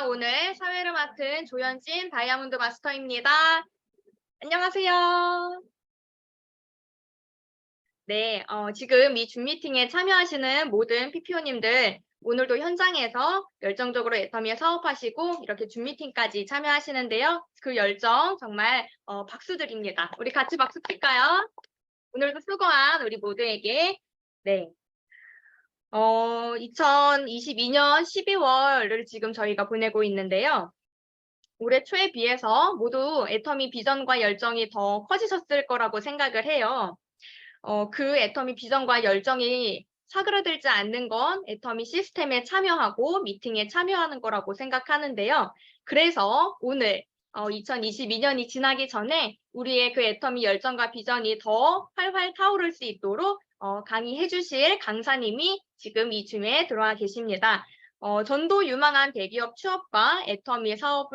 오늘 사회를 맡은 조현진 다이아몬드 마스터입니다. 안녕하세요. 네, 지금 이 줌 미팅에 참여하시는 모든 PPO님들 오늘도 현장에서 열정적으로 애터미에 사업하시고 이렇게 줌 미팅까지 참여하시는데요. 그 열정 정말 박수 드립니다. 우리 같이 박수 칠까요? 오늘도 수고한 우리 모두에게 네. 2022년 12월을 지금 저희가 보내고 있는데요. 올해 초에 비해서 모두 애터미 비전과 열정이 더 커지셨을 거라고 생각을 해요. 그 애터미 비전과 열정이 사그라들지 않는 건 애터미 시스템에 참여하고 미팅에 참여하는 거라고 생각하는데요. 그래서 오늘 2022년이 지나기 전에 우리의 그 애터미 열정과 비전이 더 활활 타오를 수 있도록 강의해 주실 강사님이 지금 이 줌에 들어와 계십니다. 전도 유망한 대기업 취업과 애터미 사업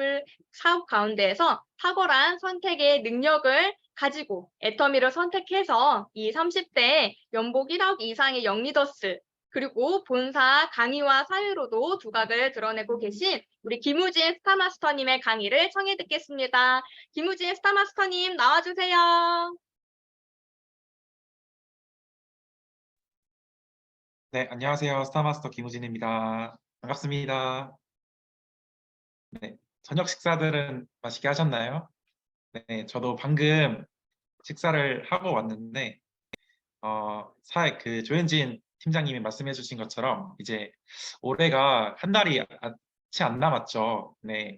가운데에서 탁월한 선택의 능력을 가지고 애터미를 선택해서 이 30대 연봉 1억 이상의 영리더스 그리고 본사 강의와 사회로도 두각을 드러내고 계신 우리 김우진 스타마스터님의 강의를 청해 듣겠습니다. 김우진 스타마스터님 나와주세요. 네, 안녕하세요. 스타마스터 김우진입니다. 반갑습니다. 네, 저녁 식사들은 맛있게 하셨나요? 네, 저도 방금 식사를 하고 왔는데, 조현진 팀장님이 말씀해 주신 것처럼 이제 올해가 한 달이 채 안 남았죠. 네,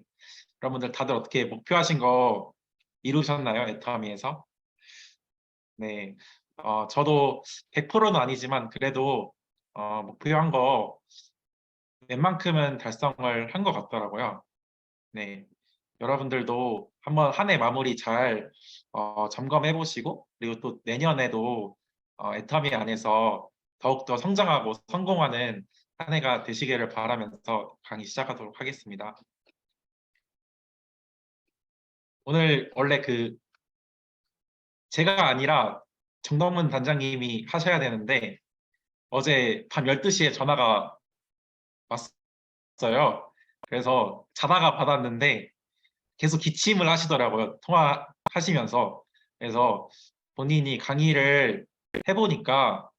여러분들 다들 어떻게 목표하신 거 이루셨나요? 애터미에서? 네, 저도 100%는 아니지만 그래도 목표한 거 웬만큼은 달성을 한 것 같더라고요. 네, 여러분들도 한번 한 해 마무리 잘 점검해 보시고 그리고 또 내년에도 애터미 안에서 더욱더 성장하고 성공하는 한 해가 되시기를 바라면서 강의 시작하도록 하겠습니다. 오늘 원래 제가 아니라 정덕문 단장님이 하셔야 되는데 어제 밤 12시에 전화가 왔어요. 그래서 자다가 받았는데 계속 기침을 하시더라고요. 통화하시면서. 그래서 본인이 강의를 해보니까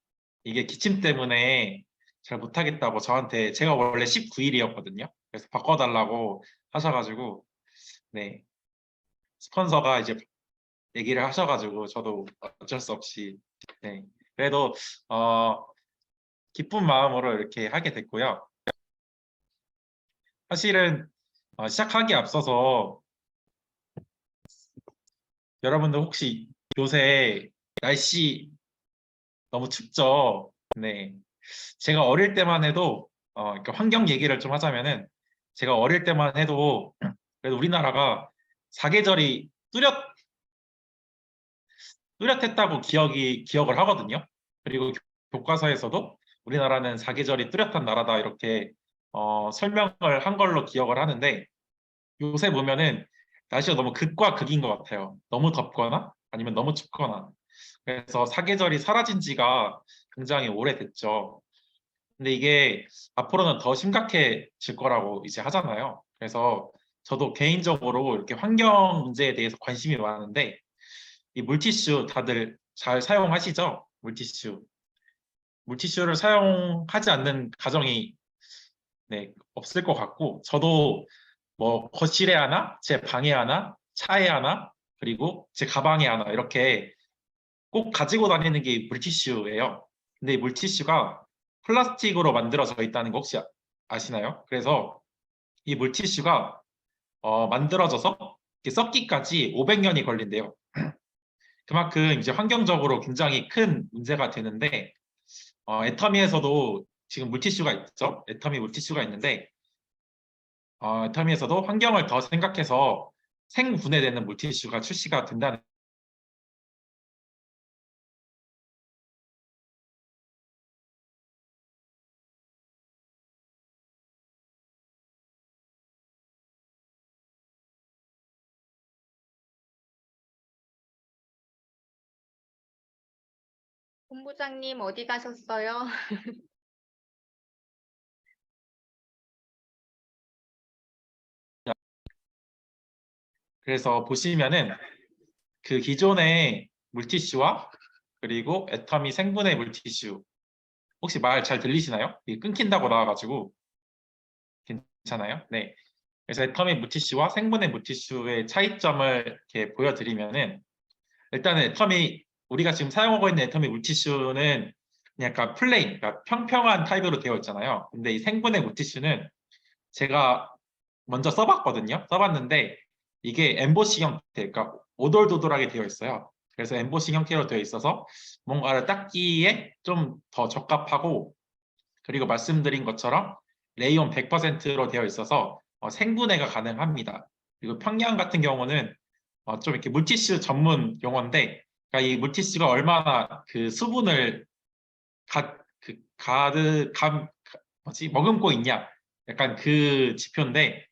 이게 기침 때문에 잘 못하겠다고 저한테 제가 원래 19일이었거든요. 그래서 바꿔달라고 하셔가지고 네 스폰서가 이제 얘기를 하셔가지고 저도 어쩔 수 없이 네 그래도 기쁜 마음으로 이렇게 하게 됐고요. 사실은 시작하기 앞서서 여러분들 혹시 요새 날씨 너무 춥죠? 네. 제가 어릴 때만 해도 이렇게 환경 얘기를 좀 하자면은 제가 어릴 때만 해도 그래도 우리나라가 사계절이 뚜렷했다고 기억을 하거든요. 그리고 교과서에서도 우리나라는 사계절이 뚜렷한 나라다 이렇게 설명을 한 걸로 기억을 하는데 요새 보면은 날씨가 너무 극과 극인 것 같아요. 너무 덥거나 아니면 너무 춥거나. 그래서 사계절이 사라진 지가 굉장히 오래됐죠. 근데 이게 앞으로는 더 심각해질 거라고 이제 하잖아요. 그래서 저도 개인적으로 이렇게 환경 문제에 대해서 관심이 많은데 이 물티슈 다들 잘 사용하시죠? 물티슈를 사용하지 않는 가정이 네, 없을 것 같고 저도 뭐 거실에 하나, 제 방에 하나, 차에 하나, 그리고 제 가방에 하나 이렇게 꼭 가지고 다니는 게 물티슈예요. 근데 이 물티슈가 플라스틱으로 만들어져 있다는 거 혹시 아시나요? 그래서 이 물티슈가 만들어져서 이렇게 썩기까지 500년이 걸린대요. 그만큼 이제 환경적으로 굉장히 큰 문제가 되는데 애터미에서도 지금 물티슈가 있죠. 애터미 물티슈가 있는데 애터미에서도 환경을 더 생각해서 생분해되는 물티슈가 출시가 된다는 본부장님 어디 가셨어요? 그래서 보시면은 그 기존의 물티슈와 그리고 애터미 생분해 물티슈 혹시 말 잘 들리시나요? 이게 끊긴다고 나와가지고 괜찮아요? 네. 그래서 애터미 물티슈와 생분해 물티슈의 차이점을 이렇게 보여드리면은 일단은 애터미 우리가 지금 사용하고 있는 애터미 물티슈는 그냥 약간 플레인, 그러니까 평평한 타입으로 되어 있잖아요. 근데 이 생분해 물티슈는 제가 먼저 써봤거든요. 써봤는데 이게 엠보싱 형태, 그러니까 오돌도돌하게 되어 있어요. 그래서 엠보싱 형태로 되어 있어서 뭔가를 닦기에 좀 더 적합하고 그리고 말씀드린 것처럼 레이온 100%로 되어 있어서 생분해가 가능합니다. 그리고 평양 같은 경우는 좀 이렇게 물티슈 전문 용어인데 그러니까 이 물티슈가 얼마나 그 수분을 가득 뭐지 머금고 있냐 약간 그 지표인데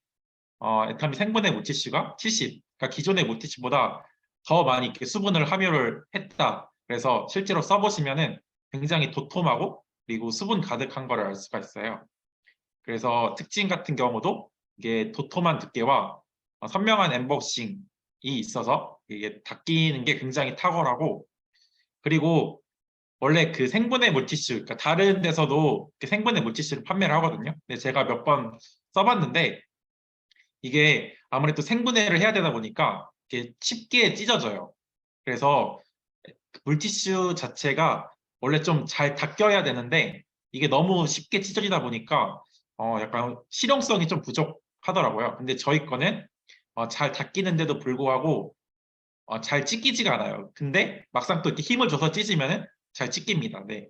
애터미 생분해 물티슈가 70, 그러니까 기존의 물티슈보다 더 많이 이렇게 수분을 함유를 했다. 그래서 실제로 써보시면은 굉장히 도톰하고 그리고 수분 가득한 거를 알 수가 있어요. 그래서 특징 같은 경우도 이게 도톰한 두께와 선명한 엠보싱이 있어서 이게 닦이는 게 굉장히 탁월하고 그리고 원래 그 생분해 물티슈, 그러니까 다른 데서도 생분해 물티슈를 판매를 하거든요. 근데 제가 몇 번 써봤는데 이게 아무래도 생분해를 해야 되다 보니까 이게 쉽게 찢어져요. 그래서 물티슈 자체가 원래 좀 잘 닦여야 되는데 이게 너무 쉽게 찢어지다 보니까 약간 실용성이 좀 부족하더라고요. 근데 저희 거는 잘 닦이는데도 불구하고 잘 찢기지가 않아요. 근데 막상 또 이렇게 힘을 줘서 찢으면은 잘 찢깁니다. 네.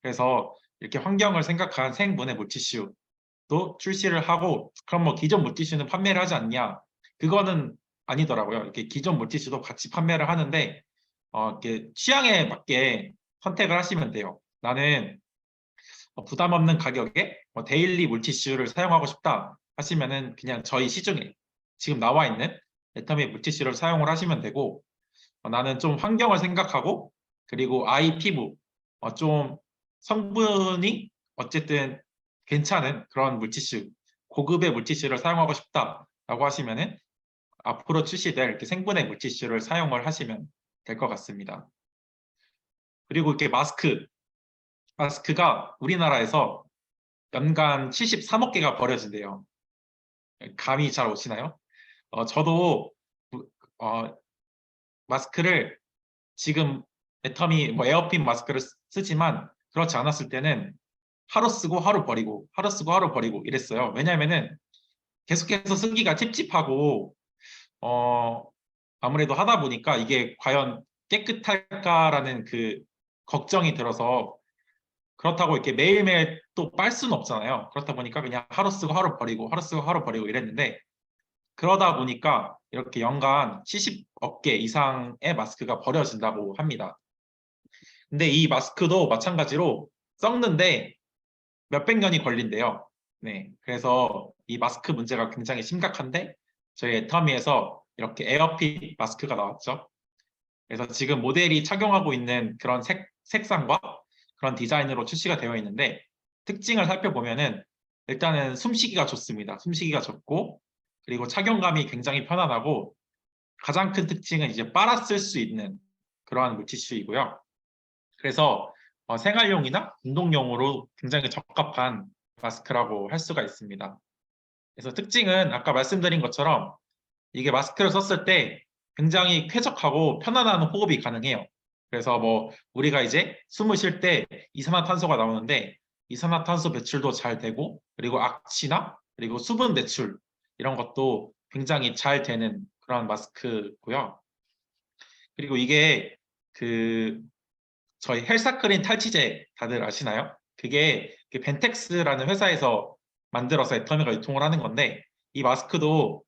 그래서 이렇게 환경을 생각한 생분해 물티슈도 출시를 하고 그럼 뭐 기존 물티슈는 판매를 하지 않냐? 그거는 아니더라고요. 이렇게 기존 물티슈도 같이 판매를 하는데 이렇게 취향에 맞게 선택을 하시면 돼요. 나는 부담 없는 가격에 데일리 물티슈를 사용하고 싶다 하시면은 그냥 저희 시중에 지금 나와 있는 애터미 물티슈를 사용을 하시면 되고 나는 좀 환경을 생각하고 그리고 아이 피부 좀 성분이 어쨌든 괜찮은 그런 물티슈 고급의 물티슈를 사용하고 싶다라고 하시면은 앞으로 출시될 이렇게 생분해 물티슈를 사용을 하시면 될 것 같습니다. 그리고 이렇게 마스크가 우리나라에서 연간 73억 개가 버려진대요. 감이 잘 오시나요? 저도 어, 마스크를 지금 애터미 뭐 에어핀 마스크를 쓰지만 그렇지 않았을 때는 하루 쓰고 하루 버리고 하루 쓰고 하루 버리고 이랬어요. 왜냐하면은 계속해서 쓰기가 찝찝하고 어, 아무래도 하다 보니까 이게 과연 깨끗할까라는 그 걱정이 들어서 그렇다고 이렇게 매일매일 또 빨 수는 없잖아요. 그렇다 보니까 그냥 하루 쓰고 하루 버리고 하루 쓰고 하루 버리고 이랬는데 그러다 보니까 이렇게 연간 70억 개 이상의 마스크가 버려진다고 합니다. 근데 이 마스크도 마찬가지로 썩는데 몇백 년이 걸린대요. 네, 그래서 이 마스크 문제가 굉장히 심각한데 저희 애터미에서 이렇게 에어핏 마스크가 나왔죠. 그래서 지금 모델이 착용하고 있는 그런 색상과 그런 디자인으로 출시가 되어 있는데 특징을 살펴보면은 일단은 숨쉬기가 좋습니다. 숨쉬기가 좋고 그리고 착용감이 굉장히 편안하고 가장 큰 특징은 이제 빨아 쓸 수 있는 그러한 물티슈이고요. 그래서 생활용이나 운동용으로 굉장히 적합한 마스크라고 할 수가 있습니다. 그래서 특징은 아까 말씀드린 것처럼 이게 마스크를 썼을 때 굉장히 쾌적하고 편안한 호흡이 가능해요. 그래서 뭐 우리가 이제 숨을 쉴 때 이산화탄소가 나오는데 이산화탄소 배출도 잘 되고 그리고 악취나 그리고 수분 배출 이런 것도 굉장히 잘 되는 그런 마스크고요. 그리고 이게 그 저희 헬사크린 탈취제 다들 아시나요? 그게 그 벤텍스라는 회사에서 만들어서 애터미가 유통을 하는 건데 이 마스크도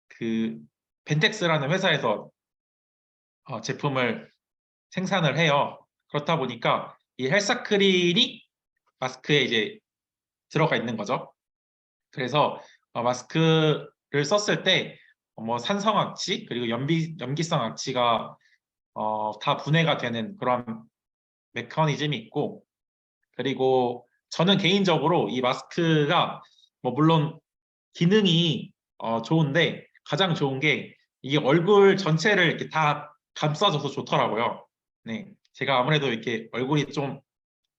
그 벤텍스라는 회사에서 제품을 생산을 해요. 그렇다 보니까 이 헬사크린이 마스크에 이제 들어가 있는 거죠. 그래서 마스크를 썼을 때 뭐 산성 악취 그리고 염기성 악취가 다 분해가 되는 그런 메커니즘이 있고 그리고 저는 개인적으로 이 마스크가 뭐 물론 기능이 좋은데 가장 좋은 게 이게 얼굴 전체를 이렇게 다 감싸줘서 좋더라고요. 네, 제가 아무래도 이렇게 얼굴이 좀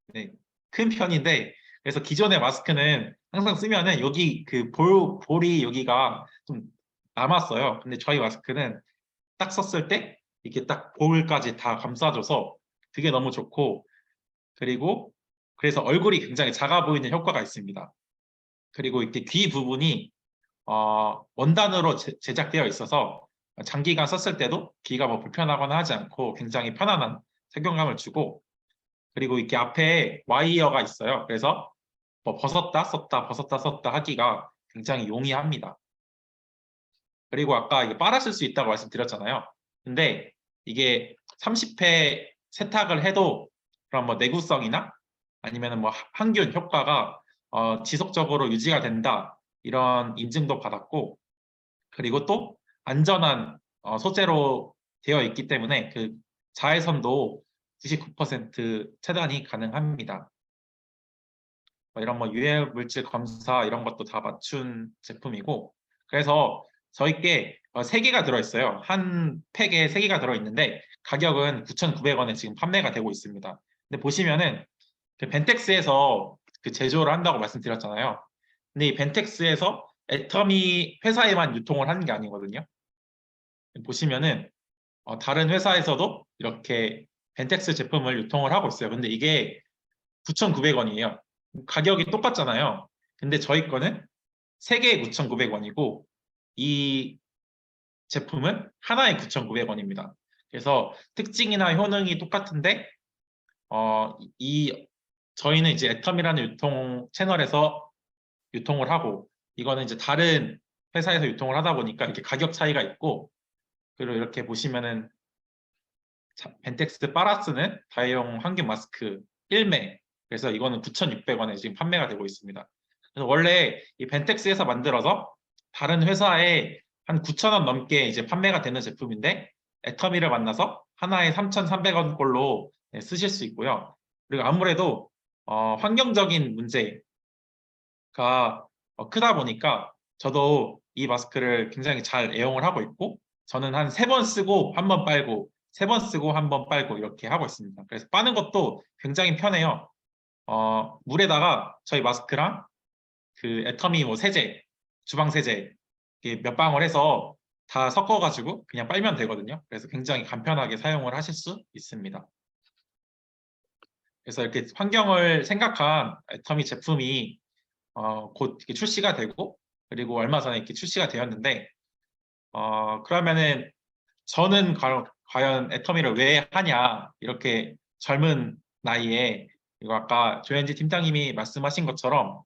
네, 큰 편인데 그래서 기존의 마스크는 항상 쓰면은 여기 그 볼이 여기가 좀 남았어요. 근데 저희 마스크는 딱 썼을 때 이렇게 딱 볼까지 다 감싸줘서 그게 너무 좋고 그리고 그래서 얼굴이 굉장히 작아 보이는 효과가 있습니다. 그리고 이렇게 귀 부분이 원단으로 제작되어 있어서 장기간 썼을 때도 귀가 뭐 불편하거나 하지 않고 굉장히 편안한 착용감을 주고 그리고 이렇게 앞에 와이어가 있어요. 그래서 뭐 벗었다 썼다 벗었다 썼다 하기가 굉장히 용이합니다. 그리고 아까 이게 빨아 쓸 수 있다고 말씀드렸잖아요. 근데 이게 30회 세탁을 해도 그런 뭐 내구성이나 아니면 뭐 항균 효과가 지속적으로 유지가 된다 이런 인증도 받았고 그리고 또 안전한 소재로 되어 있기 때문에 그 자외선도 99% 차단이 가능합니다. 이런 뭐 유해 물질 검사 이런 것도 다 맞춘 제품이고 그래서 저희께 3개가 들어있어요. 한 팩에 3개가 들어있는데 가격은 9,900원에 지금 판매가 되고 있습니다. 근데 보시면은 그 벤텍스에서 그 제조를 한다고 말씀드렸잖아요. 근데 이 벤텍스에서 애터미 회사에만 유통을 하는 게 아니거든요. 보시면은 다른 회사에서도 이렇게 벤텍스 제품을 유통을 하고 있어요. 근데 이게 9,900원이에요. 가격이 똑같잖아요. 근데 저희 거는 3개에 9,900원이고 이 제품은 하나에 9,900원입니다. 그래서 특징이나 효능이 똑같은데 저희는 이제 애텀이라는 유통 채널에서 유통을 하고 이거는 이제 다른 회사에서 유통을 하다 보니까 이렇게 가격 차이가 있고 그리고 이렇게 보시면은 벤텍스 파라스는 다회용 항균 마스크 1매 그래서 이거는 9,600원에 지금 판매가 되고 있습니다. 그래서 원래 이 벤텍스에서 만들어서 다른 회사에 한 9,000원 넘게 이제 판매가 되는 제품인데 애터미를 만나서 하나에 3,300원 꼴로 쓰실 수 있고요. 그리고 아무래도 환경적인 문제가 크다 보니까 저도 이 마스크를 굉장히 잘 애용을 하고 있고 저는 한 3번 쓰고 한 번 빨고 3번 쓰고 한 번 빨고 이렇게 하고 있습니다. 그래서 빠는 것도 굉장히 편해요. 물에다가 저희 마스크랑 그 애터미 뭐 세제, 주방 세제 이렇게 몇 방울 해서 다 섞어가지고 그냥 빨면 되거든요. 그래서 굉장히 간편하게 사용을 하실 수 있습니다. 그래서 이렇게 환경을 생각한 애터미 제품이 곧 이렇게 출시가 되고 그리고 얼마 전에 이렇게 출시가 되었는데 그러면은 저는 과연 애터미를 왜 하냐 이렇게 젊은 나이에 이거 아까 조현지 팀장님이 말씀하신 것처럼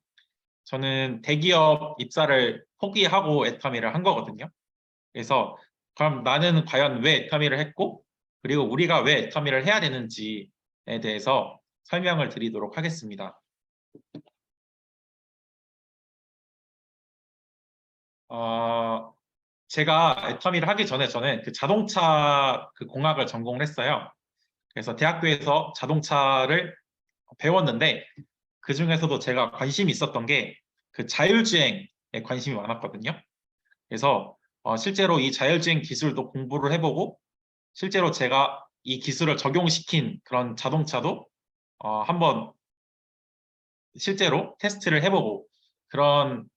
저는 대기업 입사를 포기하고 애터미를 한 거거든요. 그래서 그럼 나는 과연 왜 애터미를 했고 그리고 우리가 왜 애터미를 해야 되는지에 대해서 설명을 드리도록 하겠습니다. 제가 애터미를 하기 전에 저는 그 자동차 그 공학을 전공을 했어요. 그래서 대학교에서 자동차를 배웠는데 그 중에서도 제가 관심이 있었던 게 그 자율주행에 관심이 많았거든요. 그래서 실제로 이 자율주행 기술도 공부를 해보고 실제로 제가 이 기술을 적용시킨 그런 자동차도 한번 실제로 테스트를 해보고 그런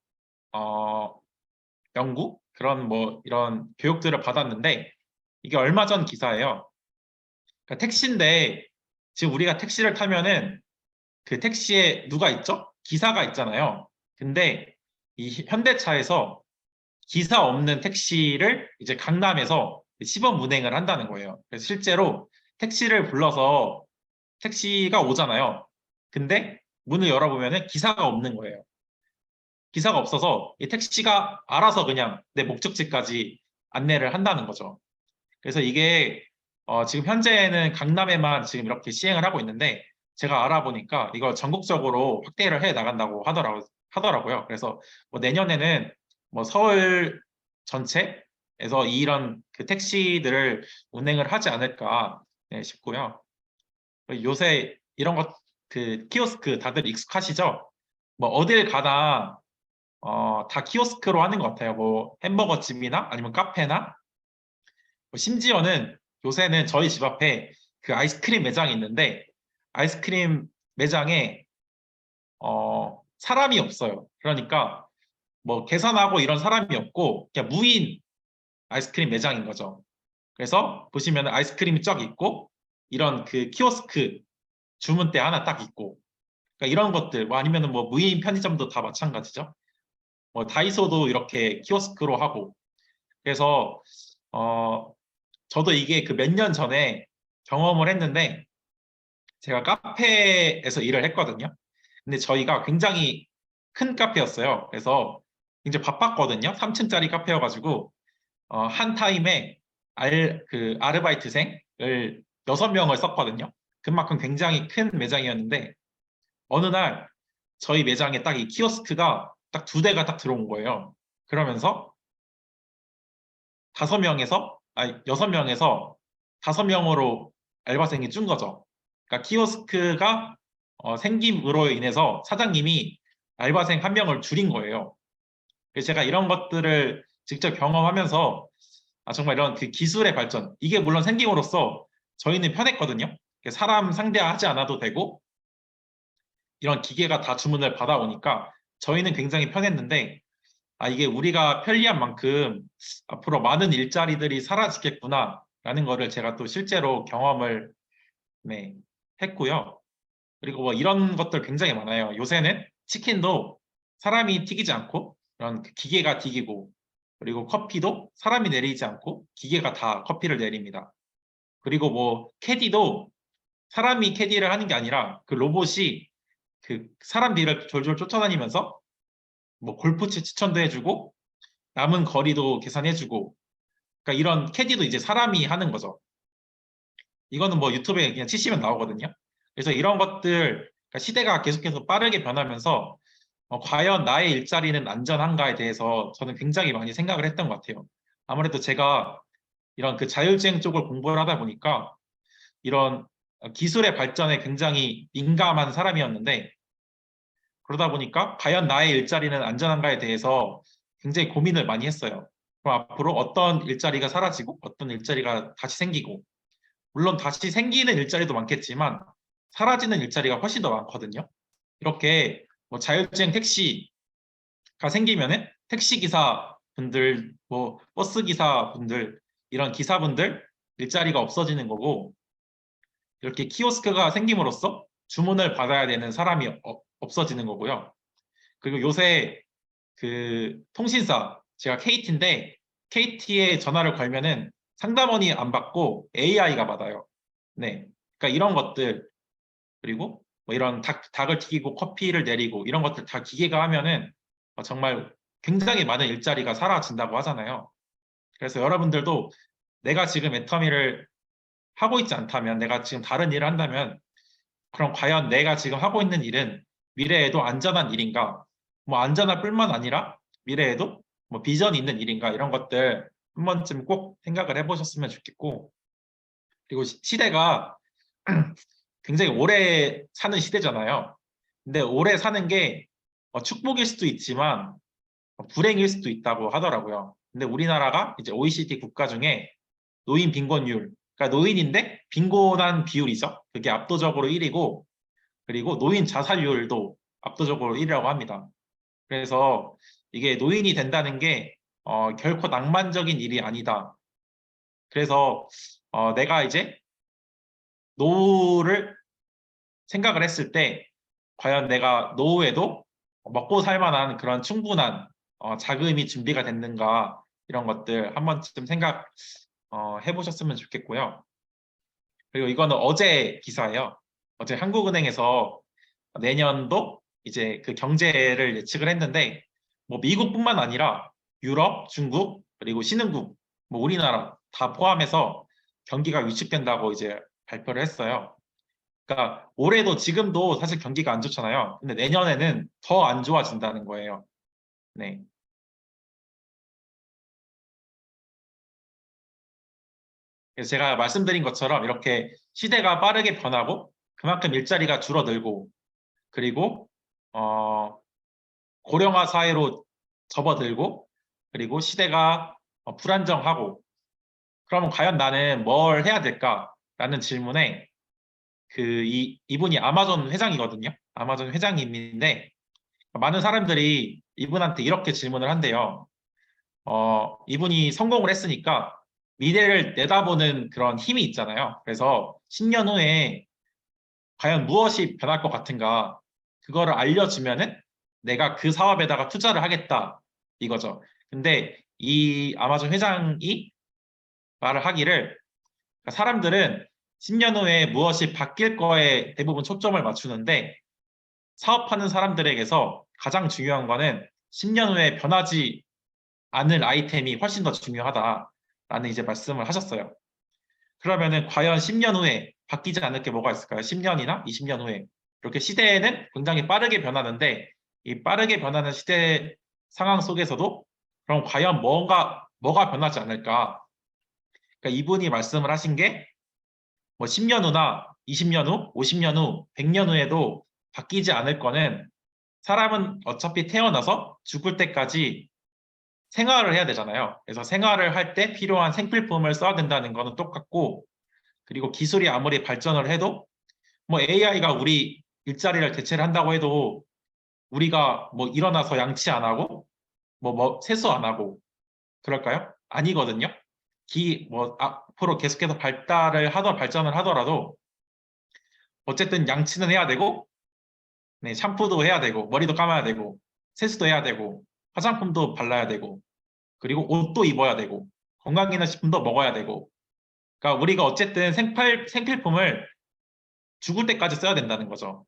연구 그런 뭐 이런 교육들을 받았는데 이게 얼마 전 기사예요. 그러니까 택시인데 지금 우리가 택시를 타면은 그 택시에 누가 있죠? 기사가 있잖아요. 근데 이 현대차에서 기사 없는 택시를 이제 강남에서 시범 운행을 한다는 거예요. 그래서 실제로 택시를 불러서 택시가 오잖아요. 근데 문을 열어보면은 기사가 없는 거예요. 기사가 없어서 이 택시가 알아서 그냥 내 목적지까지 안내를 한다는 거죠. 그래서 이게 지금 현재는 강남에만 지금 이렇게 시행을 하고 있는데 제가 알아보니까 이걸 전국적으로 확대를 해 나간다고 하더라고요. 그래서 뭐 내년에는 뭐 서울 전체에서 이런 그 택시들을 운행을 하지 않을까 싶고요. 요새 이런 것 그 키오스크 다들 익숙하시죠? 뭐 어딜 가나 다 키오스크로 하는 것 같아요. 뭐 햄버거 집이나 아니면 카페나 심지어는 요새는 저희 집 앞에 그 아이스크림 매장이 있는데 아이스크림 매장에 사람이 없어요. 그러니까 뭐 계산하고 이런 사람이 없고 그냥 무인 아이스크림 매장인 거죠. 그래서 보시면 아이스크림이 쫙 있고 이런 그 키오스크 주문대 하나 딱 있고 그러니까 이런 것들 뭐 아니면은 뭐 무인 편의점도 다 마찬가지죠. 뭐 다이소도 이렇게 키오스크로 하고 그래서 저도 이게 그 몇 년 전에 경험을 했는데 제가 카페에서 일을 했거든요. 근데 저희가 굉장히 큰 카페였어요. 그래서 굉장히 바빴거든요. 3층짜리 카페여가지고 한 타임에 그 아르바이트생을 6명을 썼거든요. 그만큼 굉장히 큰 매장이었는데 어느 날 저희 매장에 딱 이 키오스크가 딱 2대가 딱 들어온 거예요. 그러면서 6명에서 5명으로 알바생이 준 거죠. 그러니까 키오스크가 생김으로 인해서 사장님이 알바생 1명을 줄인 거예요. 그래서 제가 이런 것들을 직접 경험하면서 정말 이런 그 기술의 발전, 이게 물론 생김으로써 저희는 편했거든요. 사람 상대하지 않아도 되고 이런 기계가 다 주문을 받아오니까 저희는 굉장히 편했는데 이게 우리가 편리한 만큼 앞으로 많은 일자리들이 사라지겠구나라는 거를 제가 또 실제로 경험을 네, 했고요. 그리고 뭐 이런 것들 굉장히 많아요. 요새는 치킨도 사람이 튀기지 않고 이런 그 기계가 튀기고 그리고 커피도 사람이 내리지 않고 기계가 다 커피를 내립니다. 그리고 뭐 캐디도 사람이 캐디를 하는 게 아니라 그 로봇이 그 사람 뒤를 졸졸 쫓아다니면서 뭐 골프채 추천도 해주고 남은 거리도 계산해주고 그러니까 이런 캐디도 이제 사람이 하는 거죠. 이거는 뭐 유튜브에 그냥 치시면 나오거든요. 그래서 이런 것들 그러니까 시대가 계속해서 빠르게 변하면서 과연 나의 일자리는 안전한가에 대해서 저는 굉장히 많이 생각을 했던 것 같아요. 아무래도 제가 이런 그 자율주행 쪽을 공부를 하다 보니까 이런 기술의 발전에 굉장히 민감한 사람이었는데 그러다 보니까 과연 나의 일자리는 안전한가에 대해서 굉장히 고민을 많이 했어요. 그럼 앞으로 어떤 일자리가 사라지고 어떤 일자리가 다시 생기고 물론 다시 생기는 일자리도 많겠지만 사라지는 일자리가 훨씬 더 많거든요. 이렇게 뭐 자율주행 택시가 생기면은 택시 기사 분들, 뭐 버스 기사 분들 이런 기사분들 일자리가 없어지는 거고 이렇게 키오스크가 생김으로써 주문을 받아야 되는 사람이 없어지는 거고요. 그리고 요새 그 통신사 제가 KT인데 KT에 전화를 걸면은 상담원이 안 받고 AI가 받아요. 네. 그러니까 이런 것들 그리고 뭐 이런 닭을 튀기고 커피를 내리고 이런 것들 다 기계가 하면은 정말 굉장히 많은 일자리가 사라진다고 하잖아요. 그래서 여러분들도 내가 지금 애터미를 하고 있지 않다면 내가 지금 다른 일을 한다면 그럼 과연 내가 지금 하고 있는 일은 미래에도 안전한 일인가? 뭐 안전할 뿐만 아니라 미래에도 뭐 비전이 있는 일인가? 이런 것들 한 번쯤 꼭 생각을 해보셨으면 좋겠고 그리고 시대가 굉장히 오래 사는 시대잖아요. 근데 오래 사는 게 축복일 수도 있지만 불행일 수도 있다고 하더라고요. 근데 우리나라가 이제 OECD 국가 중에 노인 빈곤율, 그러니까 노인인데 빈곤한 비율이죠. 그게 압도적으로 1위고 그리고 노인 자살률도 압도적으로 1위라고 합니다. 그래서 이게 노인이 된다는 게 결코 낭만적인 일이 아니다. 그래서 내가 이제 노후를 생각을 했을 때 과연 내가 노후에도 먹고 살 만한 그런 충분한 자금이 준비가 됐는가 이런 것들 한 번쯤 생각 해보셨으면 좋겠고요. 그리고 이거는 어제 기사예요. 어제 한국은행에서 내년도 이제 그 경제를 예측을 했는데 뭐 미국뿐만 아니라 유럽, 중국, 그리고 신흥국, 뭐 우리나라 다 포함해서 경기가 위축된다고 이제 발표를 했어요. 그러니까 올해도 지금도 사실 경기가 안 좋잖아요. 근데 내년에는 더 안 좋아진다는 거예요. 네. 그래서 제가 말씀드린 것처럼 이렇게 시대가 빠르게 변하고 그만큼 일자리가 줄어들고 그리고 어, 고령화 사회로 접어들고 그리고 시대가 불안정하고 그러면 과연 나는 뭘 해야 될까라는 질문에 이분이 아마존 회장이거든요. 아마존 회장님인데 많은 사람들이 이분한테 이렇게 질문을 한대요. 이분이 성공을 했으니까 미래를 내다보는 그런 힘이 있잖아요. 그래서 10년 후에 과연 무엇이 변할 것 같은가 그거를 알려주면은 내가 그 사업에다가 투자를 하겠다 이거죠. 근데 이 아마존 회장이 말을 하기를 사람들은 10년 후에 무엇이 바뀔 거에 대부분 초점을 맞추는데 사업하는 사람들에게서 가장 중요한 거는 10년 후에 변하지 않을 아이템이 훨씬 더 중요하다라는 이제 말씀을 하셨어요. 그러면은 과연 10년 후에 바뀌지 않을 게 뭐가 있을까요? 10년이나 20년 후에. 이렇게 시대는 굉장히 빠르게 변하는데 이 빠르게 변하는 시대 상황 속에서도 그럼 과연 뭐가 변하지 않을까? 그러니까 이분이 말씀을 하신 게 뭐 10년 후나 20년 후, 50년 후, 100년 후에도 바뀌지 않을 거는 사람은 어차피 태어나서 죽을 때까지 생활을 해야 되잖아요. 그래서 생활을 할 때 필요한 생필품을 써야 된다는 거는 똑같고, 그리고 기술이 아무리 발전을 해도 뭐 AI가 우리 일자리를 대체를 한다고 해도 우리가 뭐 일어나서 양치 안 하고 뭐 세수 안 하고 그럴까요? 아니거든요. 뭐 앞으로 계속해서 발전을 하더라도 어쨌든 양치는 해야 되고, 네, 샴푸도 해야 되고, 머리도 감아야 되고, 세수도 해야 되고, 화장품도 발라야 되고, 그리고 옷도 입어야 되고, 건강기능식품도 먹어야 되고. 그러니까 우리가 어쨌든 생필품을 죽을 때까지 써야 된다는 거죠.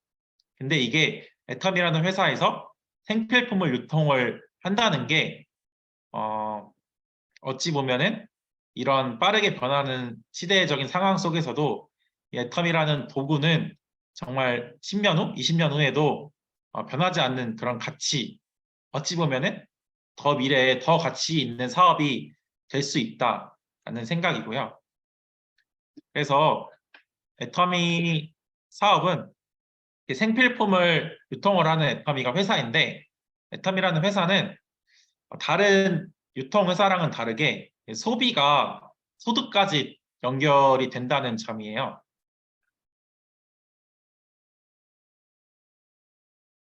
근데 이게 애텀이라는 회사에서 생필품을 유통을 한다는 게 어찌 보면은 이런 빠르게 변하는 시대적인 상황 속에서도 이 애텀이라는 도구는 정말 10년 후, 20년 후에도 변하지 않는 그런 가치, 어찌 보면은 더 미래에 더 가치 있는 사업이 될 수 있다라는 생각이고요. 그래서 애터미 사업은 생필품을 유통을 하는 애터미가 회사인데, 애터미라는 회사는 다른 유통회사랑은 다르게 소비가 소득까지 연결이 된다는 점이에요.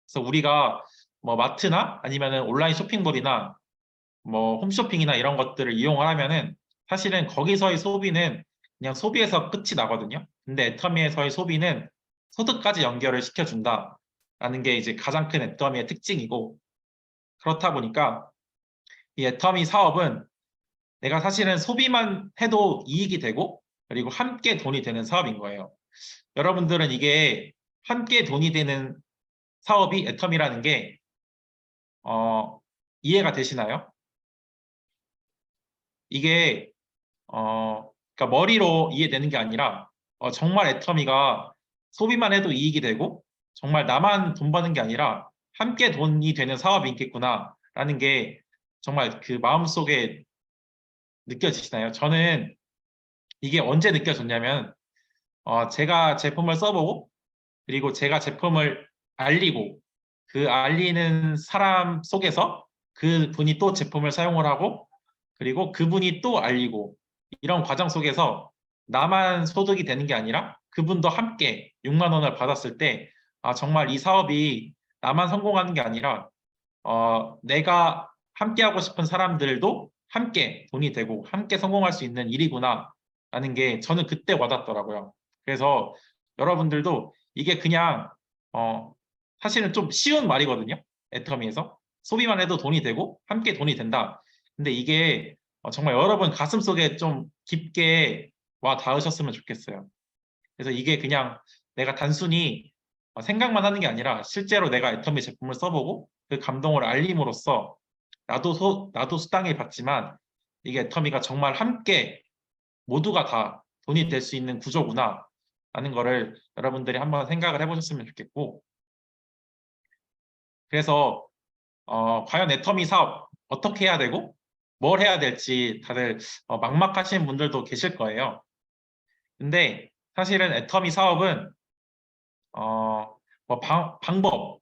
그래서 우리가 뭐 마트나 아니면 온라인 쇼핑몰이나 뭐 홈쇼핑이나 이런 것들을 이용을 하면은 사실은 거기서의 소비는 그냥 소비에서 끝이 나거든요. 근데 애터미에서의 소비는 소득까지 연결을 시켜준다라는 게 이제 가장 큰 애터미의 특징이고, 그렇다 보니까 이 애터미 사업은 내가 사실은 소비만 해도 이익이 되고 그리고 함께 돈이 되는 사업인 거예요. 여러분들은 이게 함께 돈이 되는 사업이 애텀이라는 게 이해가 되시나요? 이게 그러니까 머리로 이해되는 게 아니라 정말 애터미가 소비만 해도 이익이 되고 정말 나만 돈 버는 게 아니라 함께 돈이 되는 사업이 있겠구나라는 게 정말 그 마음속에 느껴지시나요? 저는 이게 언제 느껴졌냐면 제가 제품을 써보고 그리고 제가 제품을 알리고 그 알리는 사람 속에서 그분이 또 제품을 사용을 하고 그리고 그분이 또 알리고 이런 과정 속에서 나만 소득이 되는 게 아니라 그분도 함께 6만 원을 받았을 때 정말 이 사업이 나만 성공하는 게 아니라 내가 함께 하고 싶은 사람들도 함께 돈이 되고 함께 성공할 수 있는 일이구나 라는 게 저는 그때 와닿더라고요. 그래서 여러분들도 이게 그냥 사실은 좀 쉬운 말이거든요. 애터미에서 소비만 해도 돈이 되고 함께 돈이 된다. 근데 이게 정말 여러분 가슴속에 좀 깊게 와 닿으셨으면 좋겠어요. 그래서 이게 그냥 내가 단순히 생각만 하는 게 아니라 실제로 내가 애터미 제품을 써보고 그 감동을 알림으로써 나도 수당을 받지만 이게 애터미가 정말 함께 모두가 다 돈이 될 수 있는 구조구나 라는 거를 여러분들이 한번 생각을 해보셨으면 좋겠고, 그래서 과연 애터미 사업 어떻게 해야 되고 뭘 해야 될지 다들 막막하신 분들도 계실 거예요. 근데 사실은 애터미 사업은 뭐 방법도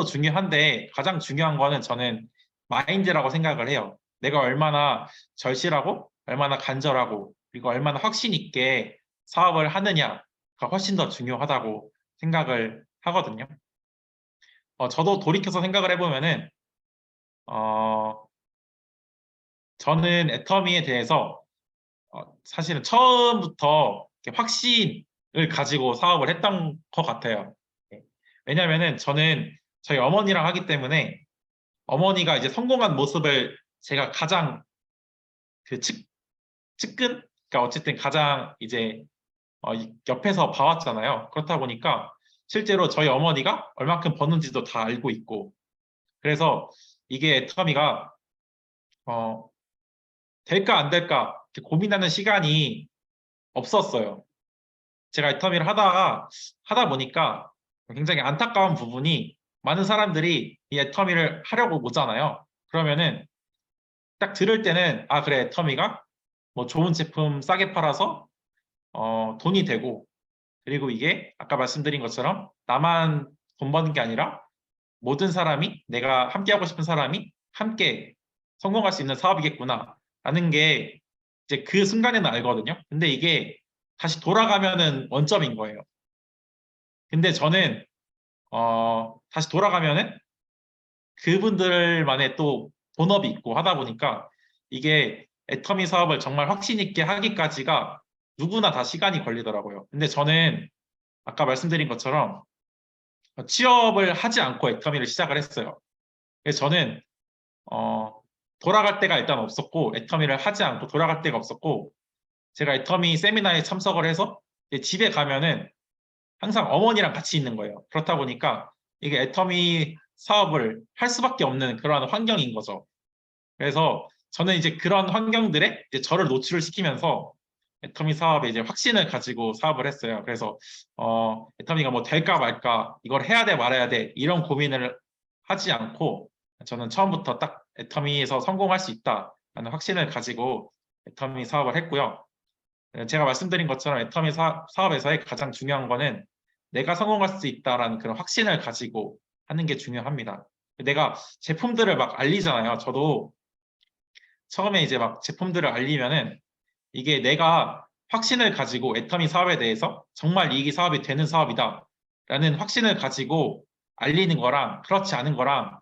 중요한데 가장 중요한 거는 저는 마인드라고 생각을 해요. 내가 얼마나 절실하고 얼마나 간절하고 그리고 얼마나 확신 있게 사업을 하느냐가 훨씬 더 중요하다고 생각을 하거든요. 저도 돌이켜서 생각을 해보면은 저는 애터미에 대해서 사실은 처음부터 이렇게 확신을 가지고 사업을 했던 것 같아요. 네. 왜냐면은 저는 저희 어머니랑 하기 때문에 어머니가 이제 성공한 모습을 제가 가장 그 측근? 그러니까 어쨌든 가장 이제 옆에서 봐왔잖아요. 그렇다 보니까 실제로 저희 어머니가 얼마큼 버는지도 다 알고 있고 그래서 이게 애터미가 어, 될까 안 될까 이렇게 고민하는 시간이 없었어요. 제가 애터미를 하다 보니까 굉장히 안타까운 부분이 많은 사람들이 이 애터미를 하려고 오잖아요. 그러면은 딱 들을 때는 아 그래 애터미가 뭐 좋은 제품 싸게 팔아서 돈이 되고 그리고 이게 아까 말씀드린 것처럼 나만 돈 버는 게 아니라 모든 사람이 내가 함께 하고 싶은 사람이 함께 성공할 수 있는 사업이겠구나 라는 게 이제 그 순간에는 알거든요. 근데 이게 다시 돌아가면은 원점인 거예요. 근데 저는 다시 돌아가면은 그분들만의 또 본업이 있고 하다 보니까 이게 애터미 사업을 정말 확신 있게 하기까지가 누구나 다 시간이 걸리더라고요. 근데 저는 아까 말씀드린 것처럼 취업을 하지 않고 애터미를 시작을 했어요. 그래서 저는 돌아갈 데가 일단 없었고 애터미를 하지 않고 돌아갈 데가 없었고 제가 애터미 세미나에 참석을 해서 이제 집에 가면은 항상 어머니랑 같이 있는 거예요. 그렇다 보니까 이게 애터미 사업을 할 수밖에 없는 그러한 환경인 거죠. 그래서 저는 이제 그런 환경들에 이제 저를 노출을 시키면서 애터미 사업에 이제 확신을 가지고 사업을 했어요. 그래서 애터미가 뭐 될까 말까 이걸 해야 돼 말아야 돼 이런 고민을 하지 않고 저는 처음부터 딱 애터미에서 성공할 수 있다라는 확신을 가지고 애터미 사업을 했고요. 제가 말씀드린 것처럼 애터미 사업에서의 가장 중요한 거는 내가 성공할 수 있다라는 그런 확신을 가지고 하는 게 중요합니다. 내가 제품들을 막 알리잖아요. 저도 처음에 이제 막 제품들을 알리면은 이게 내가 확신을 가지고 애터미 사업에 대해서 정말 이 사업이 되는 사업이다 라는 확신을 가지고 알리는 거랑 그렇지 않은 거랑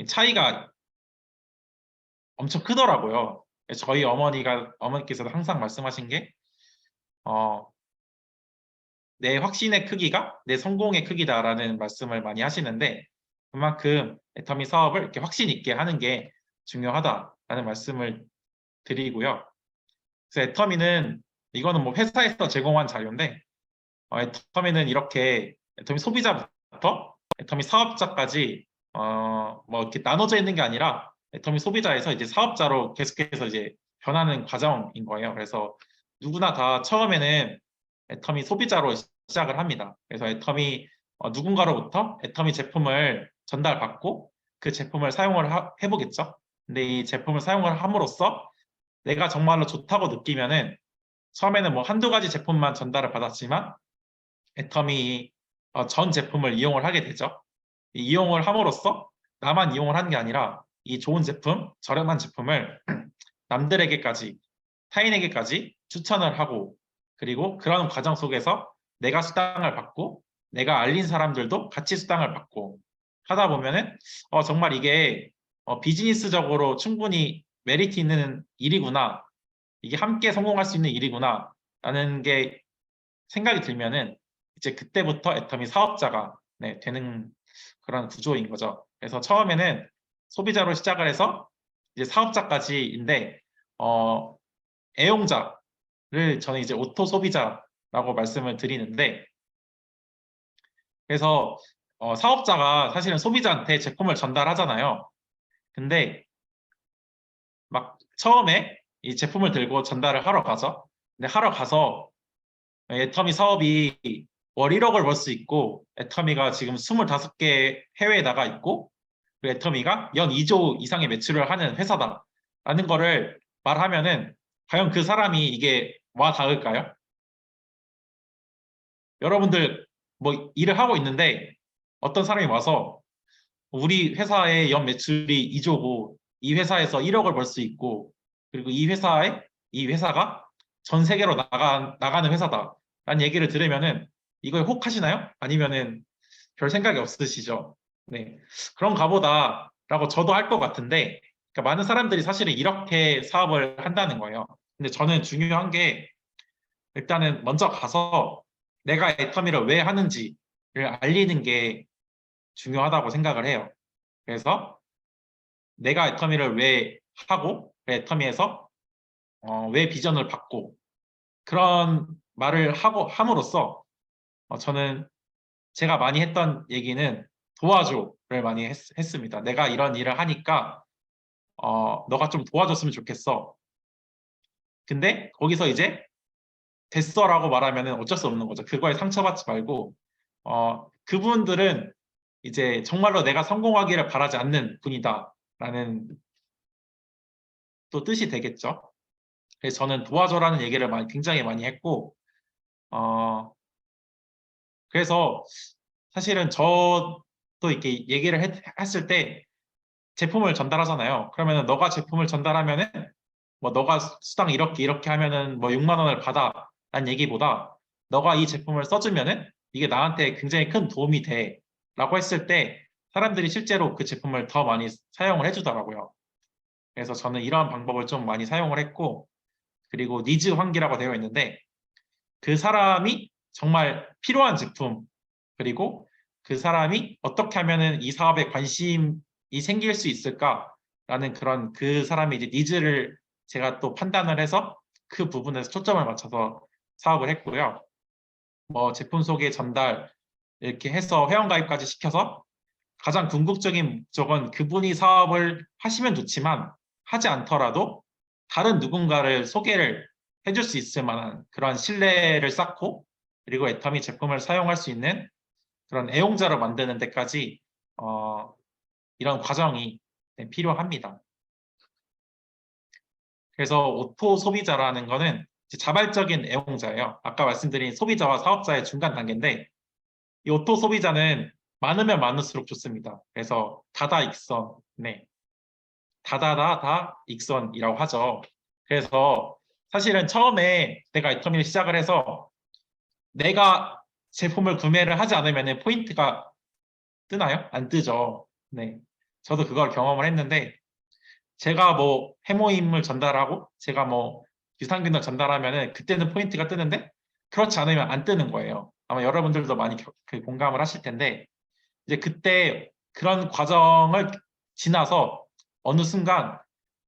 차이가 엄청 크더라고요. 저희 어머니께서도 항상 말씀하신 게 내 확신의 크기가 내 성공의 크기다라는 말씀을 많이 하시는데 그만큼 애터미 사업을 이렇게 확신 있게 하는 게 중요하다라는 말씀을 드리고요. 그래서 애터미는 이거는 뭐 회사에서 제공한 자료인데 애터미는 이렇게 애터미 소비자부터 애터미 사업자까지 뭐 이렇게 나눠져 있는 게 아니라 애터미 소비자에서 이제 사업자로 계속해서 이제 변하는 과정인 거예요. 그래서 누구나 다 처음에는 애터미 소비자로 시작을 합니다. 그래서 애터미 누군가로부터 애터미 제품을 전달받고 그 제품을 사용을 해보겠죠. 근데 이 제품을 사용을 함으로써 내가 정말로 좋다고 느끼면은 처음에는 뭐 한두 가지 제품만 전달을 받았지만 애터미 전 제품을 이용을 하게 되죠. 이용을 함으로써 나만 이용을 하는 게 아니라 이 좋은 제품, 저렴한 제품을 남들에게까지, 타인에게까지 추천을 하고 그리고 그런 과정 속에서 내가 수당을 받고 내가 알린 사람들도 같이 수당을 받고 하다 보면은 정말 이게 비즈니스적으로 충분히 메리트 있는 일이구나. 이게 함께 성공할 수 있는 일이구나. 라는 게 생각이 들면은 이제 그때부터 애터미 사업자가 되는 그런 구조인 거죠. 그래서 처음에는 소비자로 시작을 해서 이제 사업자까지인데 애용자를 저는 이제 오토 소비자라고 말씀을 드리는데 그래서 사업자가 사실은 소비자한테 제품을 전달하잖아요. 근데 막 처음에 이 제품을 들고 전달을 하러 가죠. 근데 하러 가서 애터미 사업이 월 1억을 벌 수 있고 애터미가 지금 25개 해외에 나가 있고 그리고 애터미가 연 2조 이상의 매출을 하는 회사다라는 거를 말하면은 과연 그 사람이 이게 와 닿을까요? 여러분들 뭐 일을 하고 있는데 어떤 사람이 와서 우리 회사의 연 매출이 2조고 이 회사에서 1억을 벌 수 있고 그리고 이 회사에 이 회사가 전 세계로 나가는 회사다라는 얘기를 들으면은 이거에 혹하시나요? 아니면은 별 생각이 없으시죠? 네. 그런가 보다라고 저도 할 것 같은데, 그러니까 많은 사람들이 사실은 이렇게 사업을 한다는 거예요. 근데 저는 중요한 게 일단은 먼저 가서 내가 애터미를 왜 하는지를 알리는 게 중요하다고 생각을 해요. 그래서 내가 애터미를 왜 하고 애터미에서 왜 비전을 받고 그런 말을 하고 함으로써 저는 제가 많이 했던 얘기는 도와줘를 많이 했습니다. 내가 이런 일을 하니까 너가 좀 도와줬으면 좋겠어. 근데 거기서 이제 됐어라고 말하면 어쩔 수 없는 거죠. 그거에 상처받지 말고 그분들은 이제 정말로 내가 성공하기를 바라지 않는 분이다라는 또 뜻이 되겠죠. 그래서 저는 도와줘라는 얘기를 굉장히 많이 했고 어, 그래서 사실은 저도 이렇게 얘기를 했을 때 제품을 전달하잖아요. 그러면은 너가 제품을 전달하면은 뭐 너가 수당 이렇게 하면은 뭐 6만 원을 받아라는 얘기보다 너가 이 제품을 써주면은 이게 나한테 굉장히 큰 도움이 돼라고 했을 때 사람들이 실제로 그 제품을 더 많이 사용을 해주더라고요. 그래서 저는 이러한 방법을 좀 많이 사용을 했고 그리고 니즈 환기라고 되어 있는데 그 사람이 정말 필요한 제품 그리고 그 사람이 어떻게 하면은 이 사업에 관심이 생길 수 있을까라는 그런 그 사람의 이제 니즈를 제가 또 판단을 해서 그 부분에서 초점을 맞춰서 사업을 했고요. 뭐 제품 소개 전달 이렇게 해서 회원가입까지 시켜서 가장 궁극적인 목적은 그분이 사업을 하시면 좋지만 하지 않더라도 다른 누군가를 소개를 해줄 수 있을 만한 그런 신뢰를 쌓고 그리고 애터미 제품을 사용할 수 있는 그런 애용자를 만드는 데까지 이런 과정이 필요합니다. 그래서 오토 소비자라는 거는 자발적인 애용자예요. 아까 말씀드린 소비자와 사업자의 중간 단계인데 이 오토 소비자는 많으면 많을수록 좋습니다. 그래서 다다익선, 네, 다다다다 익선이라고 하죠. 그래서 사실은 처음에 내가 애터미를 시작을 해서 내가 제품을 구매를 하지 않으면 포인트가 뜨나요? 안 뜨죠. 네, 저도 그걸 경험을 했는데 제가 뭐 해모임을 전달하고 제가 뭐 유산균을 전달하면은 그때는 포인트가 뜨는데 그렇지 않으면 안 뜨는 거예요. 아마 여러분들도 많이 그 공감을 하실 텐데 이제 그때 그런 과정을 지나서 어느 순간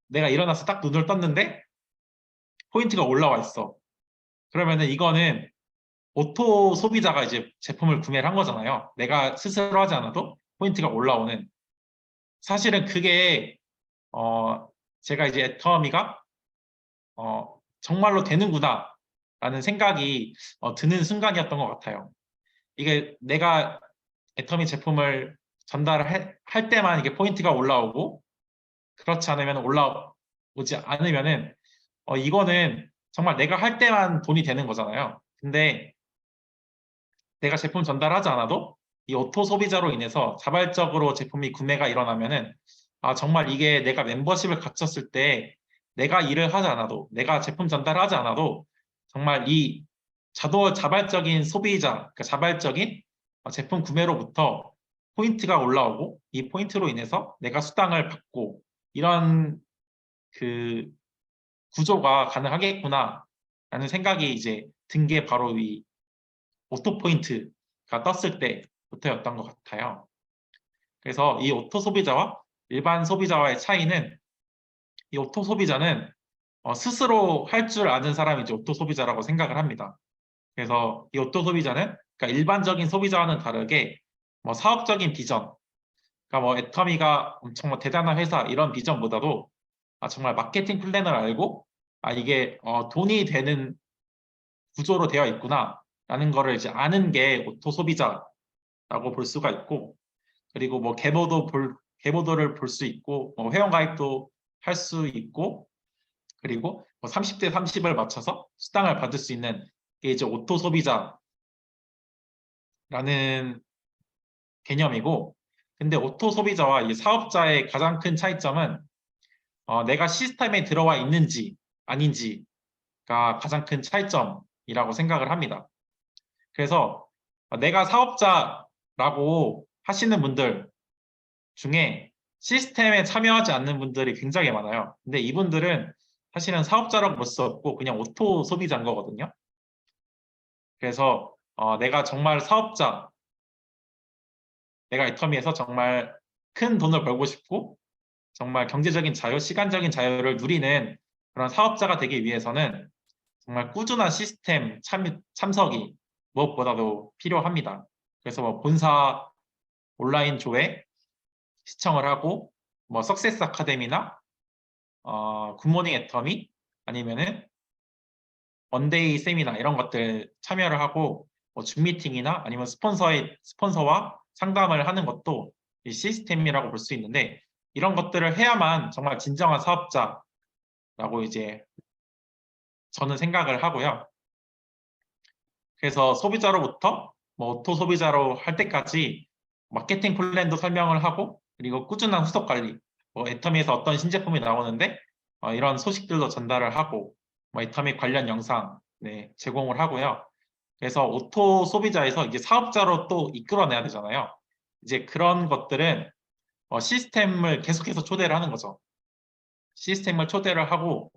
내가 일어나서 딱 눈을 떴는데 포인트가 올라와 있어. 그러면은 이거는 오토 소비자가 이제 제품을 구매를 한 거잖아요. 내가 스스로 하지 않아도 포인트가 올라오는. 사실은 그게 제가 이제 애터미가 정말로 되는구나 라는 생각이 드는 순간이었던 것 같아요. 이게 내가 애터미 제품을 전달할 때만 이게 포인트가 올라오고 그렇지 않으면 올라오지 않으면은 이거는 정말 내가 할 때만 돈이 되는 거잖아요. 근데 내가 제품 전달하지 않아도 이 오토 소비자로 인해서 자발적으로 제품이 구매가 일어나면은 정말 이게 내가 멤버십을 갖췄을 때 내가 일을 하지 않아도 내가 제품 전달을 하지 않아도 정말 이 자발적인 소비자, 그러니까 자발적인 제품 구매로부터 포인트가 올라오고 이 포인트로 인해서 내가 수당을 받고 이런 그 구조가 가능하겠구나라는 생각이 이제 든 게 바로 이 오토 포인트가 떴을 때부터였던 것 같아요. 그래서 이 오토 소비자와 일반 소비자와의 차이는 이 오토 소비자는 스스로 할 줄 아는 사람이 이제 오토 소비자라고 생각을 합니다. 그래서 이 오토 소비자는 그러니까 일반적인 소비자와는 다르게 뭐 사업적인 비전, 그러니까 뭐 애터미가 엄청 뭐 대단한 회사 이런 비전보다도 정말 마케팅 플랜을 알고 이게 돈이 되는 구조로 되어 있구나라는 거를 이제 아는 게 오토 소비자라고 볼 수가 있고 그리고 뭐 계보도를 볼 수 있고 뭐 회원가입도 할 수 있고 그리고 뭐 30대 30을 맞춰서 수당을 받을 수 있는 게 이제 오토 소비자라는 개념이고 근데 오토 소비자와 이 사업자의 가장 큰 차이점은 내가 시스템에 들어와 있는지 아닌지 가장 큰 차이점이라고 생각을 합니다. 그래서 내가 사업자라고 하시는 분들 중에 시스템에 참여하지 않는 분들이 굉장히 많아요. 근데 이분들은 사실은 사업자라고 볼 수 없고 그냥 오토 소비자인 거거든요. 그래서 내가 정말 사업자, 내가 애터미에서 정말 큰 돈을 벌고 싶고 정말 경제적인 자유, 시간적인 자유를 누리는 그런 사업자가 되기 위해서는 정말 꾸준한 시스템 참석이 무엇보다도 필요합니다. 그래서 뭐 본사 온라인 조회 시청을 하고 뭐 석세스 아카데미나 굿모닝 애터미 아니면은 원데이 세미나 이런 것들 참여를 하고 뭐 줌 미팅이나 아니면 스폰서와 상담을 하는 것도 이 시스템이라고 볼 수 있는데 이런 것들을 해야만 정말 진정한 사업자라고 이제 저는 생각을 하고요. 그래서 소비자로부터 뭐 오토 소비자로 할 때까지 마케팅 플랜도 설명을 하고 그리고 꾸준한 후속 관리, 뭐 애터미에서 어떤 신제품이 나오는데 이런 소식들도 전달을 하고 뭐 애터미 관련 영상 제공을 하고요. 그래서 오토 소비자에서 이제 사업자로 또 이끌어내야 되잖아요. 이제 그런 것들은 시스템을 계속해서 초대를 하는 거죠. 시스템을 초대를 하고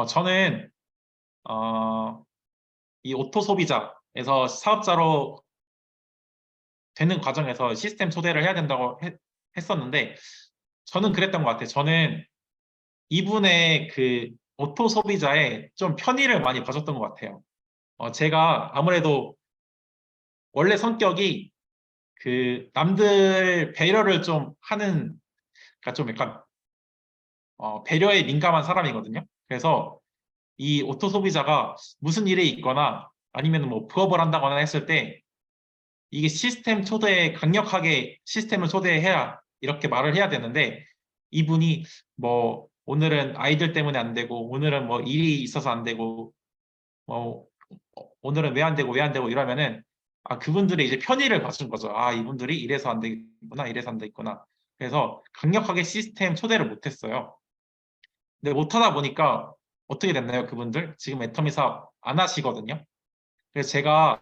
저는 이 오토 소비자에서 사업자로 되는 과정에서 시스템 초대를 해야 된다고 했었는데 저는 그랬던 것 같아요. 저는 이분의 그 오토 소비자의 좀 편의를 많이 봐줬던 것 같아요. 제가 아무래도 원래 성격이 그 남들 배려를 좀 하는, 그러니까 좀 약간 배려에 민감한 사람이거든요. 그래서 이 오토 소비자가 무슨 일이 있거나 아니면 뭐 부업을 한다거나 했을 때 이게 시스템 초대에 강력하게 시스템을 초대해야 이렇게 말을 해야 되는데 이분이 뭐 오늘은 아이들 때문에 안 되고 오늘은 뭐 일이 있어서 안 되고 뭐 오늘은 왜 안 되고 왜 안 되고 이러면은 그분들의 이제 편의를 봐준 거죠. 이분들이 이래서 안 되겠구나 이래서 안 되겠구나. 그래서 강력하게 시스템 초대를 못했어요. 근데 못하다 보니까 어떻게 됐나요? 그분들 지금 애터미 사업 안 하시거든요. 그래서 제가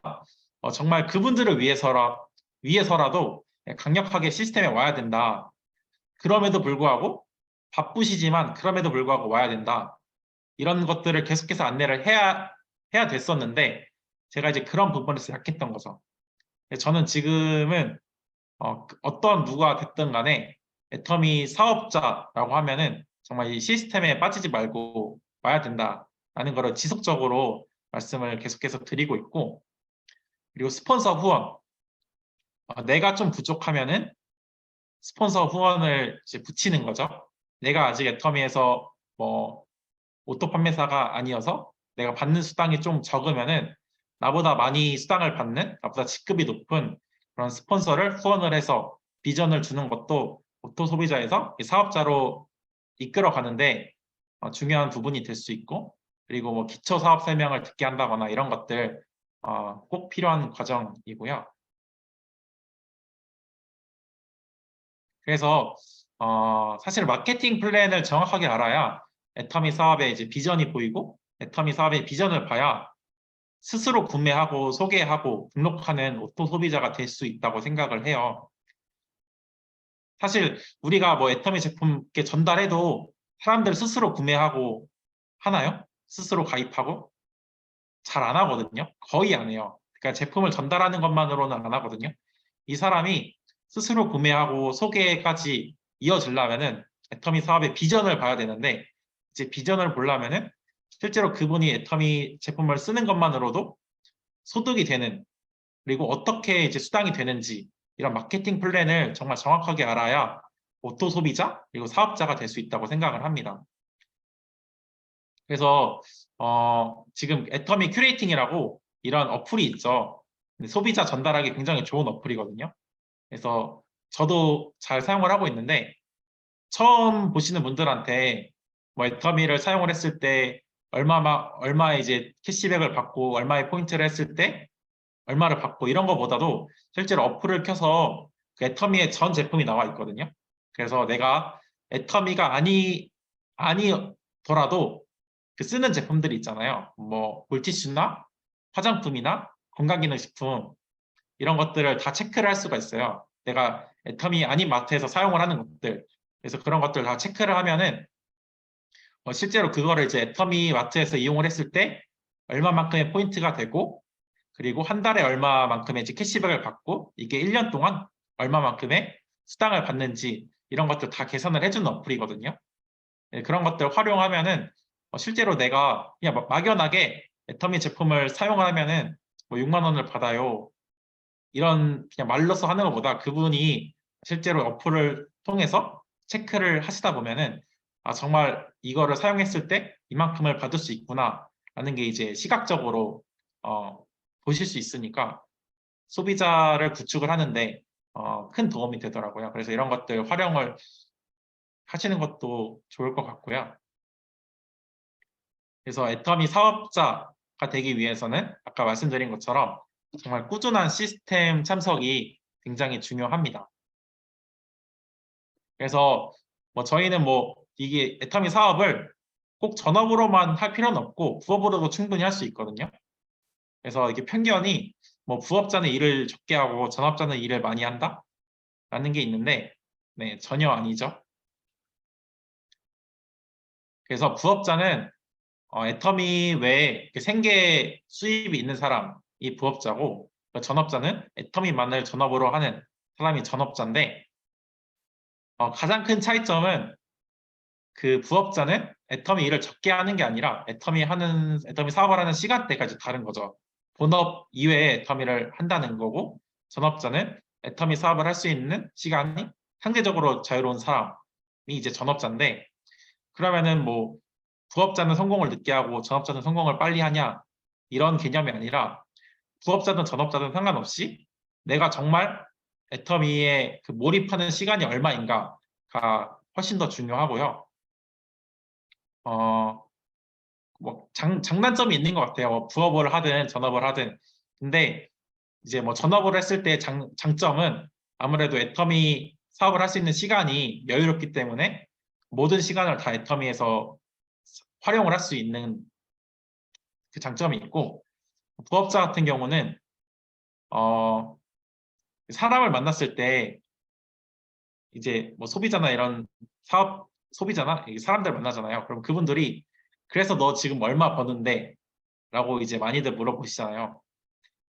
정말 그분들을 위해서라도 강력하게 시스템에 와야 된다. 그럼에도 불구하고 바쁘시지만 그럼에도 불구하고 와야 된다. 이런 것들을 계속해서 안내를 해야 됐었는데 제가 이제 그런 부분에서 약했던 거죠. 저는 지금은 어떤 누가 됐든 간에 애터미 사업자라고 하면은 정말 이 시스템에 빠지지 말고 와야 된다라는 거를 지속적으로 말씀을 계속해서 드리고 있고 그리고 스폰서 후원 내가 좀 부족하면은 스폰서 후원을 이제 붙이는 거죠. 내가 아직 애터미에서 뭐 오토 판매사가 아니어서 내가 받는 수당이 좀 적으면은 나보다 많이 수당을 받는 나보다 직급이 높은 그런 스폰서를 후원을 해서 비전을 주는 것도 오토 소비자에서 사업자로 이끌어 가는데 중요한 부분이 될 수 있고 그리고 뭐 기초 사업 설명을 듣게 한다거나 이런 것들 꼭 필요한 과정이고요. 그래서 사실 마케팅 플랜을 정확하게 알아야 애터미 사업의 이제 비전이 보이고 애터미 사업의 비전을 봐야 스스로 구매하고 소개하고 등록하는 오토 소비자가 될 수 있다고 생각을 해요. 사실 우리가 뭐 애터미 제품 이렇게 전달해도 사람들 스스로 구매하고 하나요? 스스로 가입하고? 잘 안 하거든요. 거의 안 해요. 그러니까 제품을 전달하는 것만으로는 안 하거든요. 이 사람이 스스로 구매하고 소개까지 이어지려면은 애터미 사업의 비전을 봐야 되는데 이제 비전을 보려면은 실제로 그분이 애터미 제품을 쓰는 것만으로도 소득이 되는 그리고 어떻게 이제 수당이 되는지 이런 마케팅 플랜을 정말 정확하게 알아야 오토 소비자 그리고 사업자가 될 수 있다고 생각을 합니다. 그래서 지금 애터미 큐레이팅이라고 이런 어플이 있죠. 근데 소비자 전달하기 굉장히 좋은 어플이거든요. 그래서 저도 잘 사용을 하고 있는데 처음 보시는 분들한테 뭐 애터미를 사용을 했을 때 얼마의 이제 캐시백을 받고 얼마의 포인트를 했을 때 얼마를 받고 이런 거보다도 실제로 어플을 켜서 그 애터미의 전 제품이 나와 있거든요. 그래서 내가 애터미가 아니더라도 그 쓰는 제품들이 있잖아요. 뭐 물티슈나 화장품이나 건강기능식품 이런 것들을 다 체크를 할 수가 있어요. 내가 애터미 아닌 마트에서 사용을 하는 것들. 그래서 그런 것들 다 체크를 하면은 실제로 그거를 이제 애터미 마트에서 이용을 했을 때 얼마만큼의 포인트가 되고 그리고 한 달에 얼마만큼의 이제 캐시백을 받고 이게 1년 동안 얼마만큼의 수당을 받는지 이런 것들 다 계산을 해주는 어플이거든요. 네, 그런 것들 활용하면은 실제로 내가 그냥 막연하게 애터미 제품을 사용을 하면은 뭐 6만 원을 받아요. 이런 그냥 말로써 하는 것보다 그분이 실제로 어플을 통해서 체크를 하시다 보면은 아 정말 이거를 사용했을 때 이만큼을 받을 수 있구나 라는 게 이제 시각적으로 보실 수 있으니까 소비자를 구축을 하는데 큰 도움이 되더라고요. 그래서 이런 것들 활용을 하시는 것도 좋을 것 같고요. 그래서 애터미 사업자가 되기 위해서는 아까 말씀드린 것처럼 정말 꾸준한 시스템 참석이 굉장히 중요합니다. 그래서 뭐 저희는 뭐 이게 애터미 사업을 꼭 전업으로만 할 필요는 없고 부업으로도 충분히 할 수 있거든요. 그래서 이게 편견이 뭐 부업자는 일을 적게 하고 전업자는 일을 많이 한다? 라는 게 있는데 네, 전혀 아니죠. 그래서 부업자는 애터미 외에 생계 수입이 있는 사람이 부업자고 전업자는 애터미만을 전업으로 하는 사람이 전업자인데 가장 큰 차이점은 그 부업자는 애터미 일을 적게 하는 게 아니라 애터미 사업을 하는 시간대가 이제 다른 거죠. 본업 이외에 애터미를 한다는 거고 전업자는 애터미 사업을 할 수 있는 시간이 상대적으로 자유로운 사람이 이제 전업자인데 그러면은 뭐 부업자는 성공을 늦게 하고 전업자는 성공을 빨리 하냐 이런 개념이 아니라 부업자든 전업자든 상관없이 내가 정말 애터미에 그 몰입하는 시간이 얼마인가가 훨씬 더 중요하고요. 뭐 장단점이 있는 것 같아요. 뭐 부업을 하든 전업을 하든. 근데 이제 뭐 전업을 했을 때 장점은 아무래도 애터미 사업을 할 수 있는 시간이 여유롭기 때문에 모든 시간을 다 애터미에서 활용을 할 수 있는 그 장점이 있고 부업자 같은 경우는 사람을 만났을 때 이제 뭐 소비자나 이런 소비자나 사람들 만나잖아요. 그럼 그분들이 그래서 너 지금 얼마 버는데? 라고 이제 많이들 물어보시잖아요.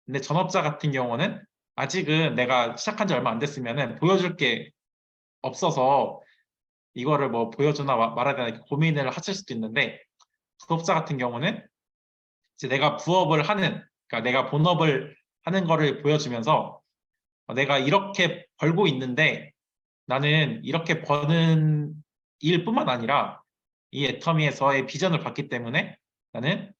근데 전업자 같은 경우는 아직은 내가 시작한 지 얼마 안 됐으면은 보여줄 게 없어서 이거를 뭐 보여주나 말아야 되나 이렇게 고민을 하실 수도 있는데 부업자 같은 경우는 이제 내가 부업을 하는 그러니까 내가 본업을 하는 거를 보여주면서 내가 이렇게 벌고 있는데 나는 이렇게 버는 일뿐만 아니라 이 애터미에서의 비전을 봤기 때문에 나는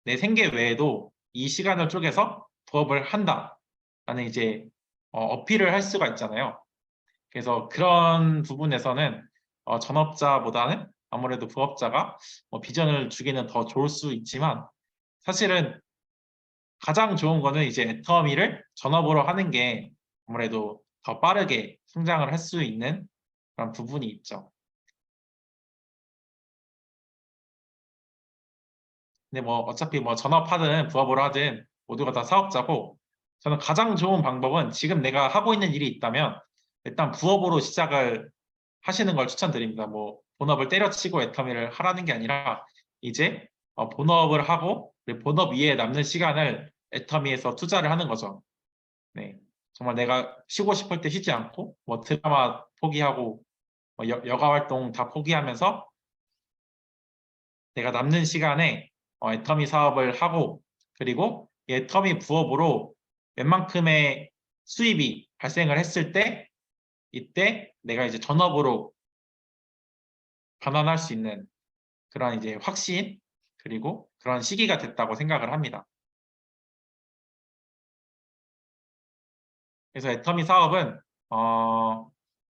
내 생계 외에도 이 시간을 쪼개서 부업을 한다라는 이제 어필을 할 수가 있잖아요. 그래서 그런 부분에서는 전업자보다는 아무래도 부업자가 비전을 주기는 더 좋을 수 있지만 사실은 가장 좋은 거는 이제 애터미를 전업으로 하는 게 아무래도 더 빠르게 성장을 할 수 있는 그런 부분이 있죠. 근데 뭐 어차피 뭐 전업하든 부업으로 하든 모두가 다 사업자고 저는 가장 좋은 방법은 지금 내가 하고 있는 일이 있다면 일단 부업으로 시작을 하시는 걸 추천드립니다. 뭐 본업을 때려치고 애터미를 하라는 게 아니라 이제 본업을 하고 본업 이외에 남는 시간을 애터미에서 투자를 하는 거죠. 네. 정말 내가 쉬고 싶을 때 쉬지 않고 뭐 드라마 포기하고 여가 활동 다 포기하면서 내가 남는 시간에 애터미 사업을 하고 그리고 이 애터미 부업으로 웬만큼의 수입이 발생을 했을 때 이때 내가 이제 전업으로 변환할 수 있는 그런 이제 확신 그리고 그런 시기가 됐다고 생각을 합니다. 그래서 애터미 사업은